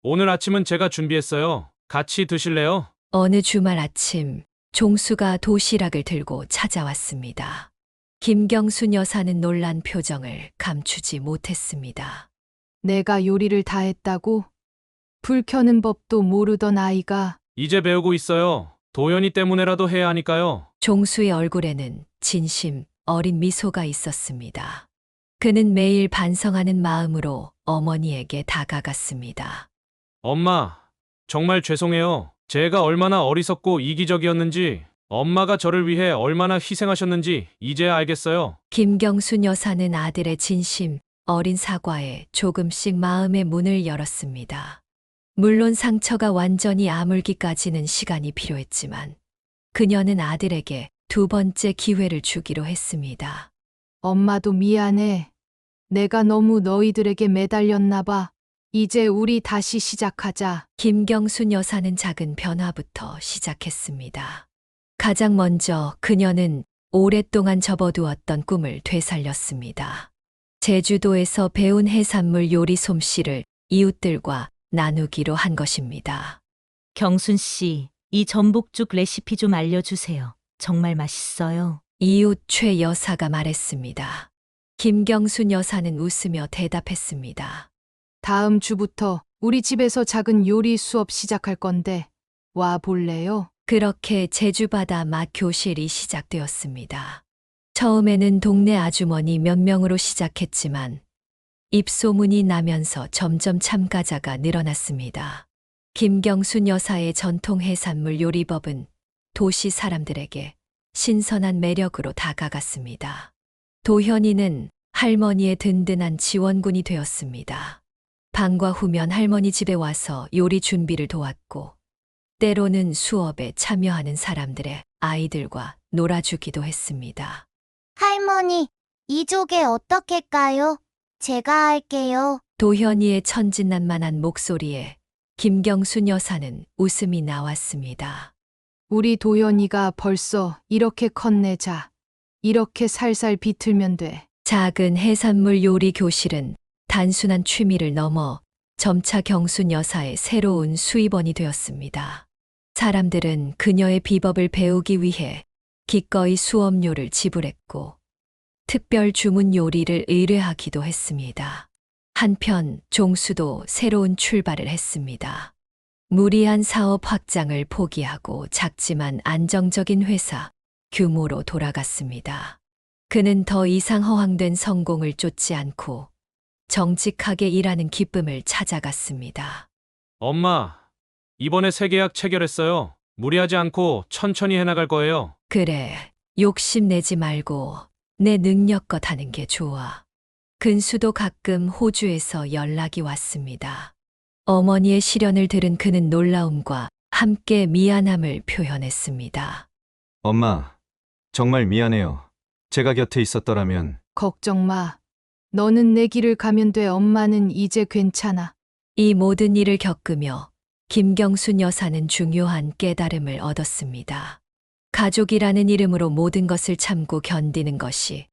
오늘 아침은 제가 준비했어요. 같이 드실래요? 어느 주말 아침 종수가 도시락을 들고 찾아왔습니다. 김경순 여사는 놀란 표정을 감추지 못했습니다. 내가 요리를 다 했다고? 불 켜는 법도 모르던 아이가. 이제 배우고 있어요. 도연이 때문에라도 해야 하니까요. 종수의 얼굴에는 진심 어린 미소가 있었습니다. 그는 매일 반성하는 마음으로 어머니에게 다가갔습니다. 엄마, 정말 죄송해요. 제가 얼마나 어리석고 이기적이었는지, 엄마가 저를 위해 얼마나 희생하셨는지 이제야 알겠어요. 김경순 여사는 아들의 진심 어린 사과에 조금씩 마음의 문을 열었습니다. 물론 상처가 완전히 아물기까지는 시간이 필요했지만 그녀는 아들에게 두 번째 기회를 주기로 했습니다. 엄마도 미안해. 내가 너무 너희들에게 매달렸나 봐. 이제 우리 다시 시작하자. 김경순 여사는 작은 변화부터 시작했습니다. 가장 먼저 그녀는 오랫동안 접어두었던 꿈을 되살렸습니다. 제주도에서 배운 해산물 요리 솜씨를 이웃들과 나누기로 한 것입니다. 경순 씨, 이 전복죽 레시피 좀 알려주세요. 정말 맛있어요. 이웃 최 여사가 말했습니다. 김경순 여사는 웃으며 대답했습니다. 다음 주부터 우리 집에서 작은 요리 수업 시작할 건데 와 볼래요? 그렇게 제주바다 맛 교실이 시작되었습니다. 처음에는 동네 아주머니 몇 명으로 시작했지만 입소문이 나면서 점점 참가자가 늘어났습니다. 김경순 여사의 전통 해산물 요리법은 도시 사람들에게 신선한 매력으로 다가갔습니다. 도현이는 할머니의 든든한 지원군이 되었습니다. 방과 후면 할머니 집에 와서 요리 준비를 도왔고 때로는 수업에 참여하는 사람들의 아이들과 놀아주기도 했습니다. 할머니, 이 조개 어떻게 까요? 제가 할게요. 도현이의 천진난만한 목소리에 김경순 여사는 웃음이 나왔습니다. 우리 도연이가 벌써 이렇게 컸네. 자, 이렇게 살살 비틀면 돼. 작은 해산물 요리 교실은 단순한 취미를 넘어 점차 경순 여사의 새로운 수입원이 되었습니다. 사람들은 그녀의 비법을 배우기 위해 기꺼이 수업료를 지불했고 특별 주문 요리를 의뢰하기도 했습니다. 한편 종수도 새로운 출발을 했습니다. 무리한 사업 확장을 포기하고 작지만 안정적인 회사 규모로 돌아갔습니다. 그는 더 이상 허황된 성공을 쫓지 않고 정직하게 일하는 기쁨을 찾아갔습니다. 엄마, 이번에 새 계약 체결했어요. 무리하지 않고 천천히 해나갈 거예요. 그래, 욕심내지 말고 내 능력껏 하는 게 좋아. 근수도 가끔 호주에서 연락이 왔습니다. 어머니의 시련을 들은 그는 놀라움과 함께 미안함을 표현했습니다. 엄마, 정말 미안해요. 제가 곁에 있었더라면. 걱정 마. 너는 내 길을 가면 돼. 엄마는 이제 괜찮아. 이 모든 일을 겪으며 김경순 여사는 중요한 깨달음을 얻었습니다. 가족이라는 이름으로 모든 것을 참고 견디는 것이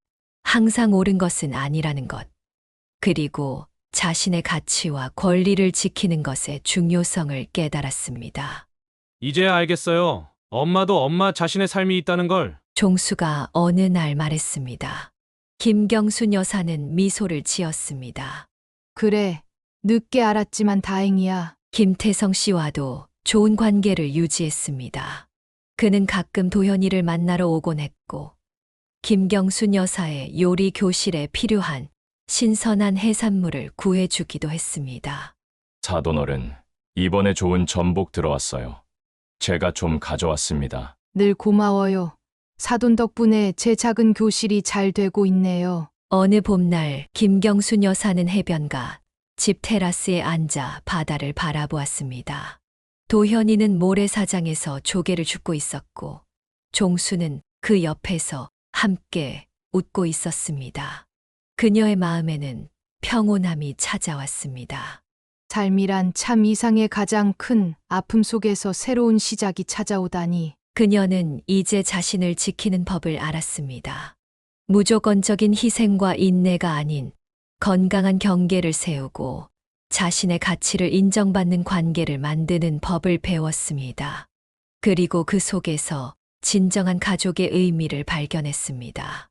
항상 옳은 것은 아니라는 것. 그리고 자신의 가치와 권리를 지키는 것의 중요성을 깨달았습니다. 이제야 알겠어요. 엄마도 엄마 자신의 삶이 있다는 걸. 종수가 어느 날 말했습니다. 김경순 여사는 미소를 지었습니다. 그래, 늦게 알았지만 다행이야. 김태성 씨와도 좋은 관계를 유지했습니다. 그는 가끔 도현이를 만나러 오곤 했고 김경순 여사의 요리 교실에 필요한 신선한 해산물을 구해주기도 했습니다. 사돈어른, 이번에 좋은 전복 들어왔어요. 제가 좀 가져왔습니다. 늘 고마워요. 사돈 덕분에 제 작은 교실이 잘 되고 있네요. 어느 봄날 김경순 여사는 해변가 집 테라스에 앉아 바다를 바라보았습니다. 도현이는 모래사장에서 조개를 줍고 있었고 종수는 그 옆에서 함께 웃고 있었습니다. 그녀의 마음에는 평온함이 찾아왔습니다. 삶이란 참 이상의 가장 큰 아픔 속에서 새로운 시작이 찾아오다니. 그녀는 이제 자신을 지키는 법을 알았습니다. 무조건적인 희생과 인내가 아닌 건강한 경계를 세우고 자신의 가치를 인정받는 관계를 만드는 법을 배웠습니다. 그리고 그 속에서 진정한 가족의 의미를 발견했습니다.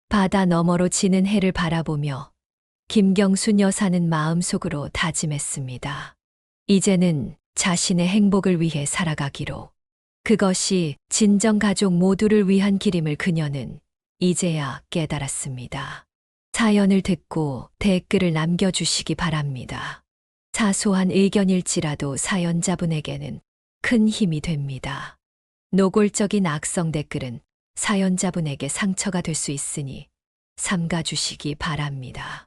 바다 너머로 지는 해를 바라보며 김경순 여사는 마음속으로 다짐했습니다. 이제는 자신의 행복을 위해 살아가기로. 그것이 진정 가족 모두를 위한 길임을 그녀는 이제야 깨달았습니다. 사연을 듣고 댓글을 남겨주시기 바랍니다. 사소한 의견일지라도 사연자분에게는 큰 힘이 됩니다. 노골적인 악성 댓글은 사연자분에게 상처가 될 수 있으니 삼가주시기 바랍니다.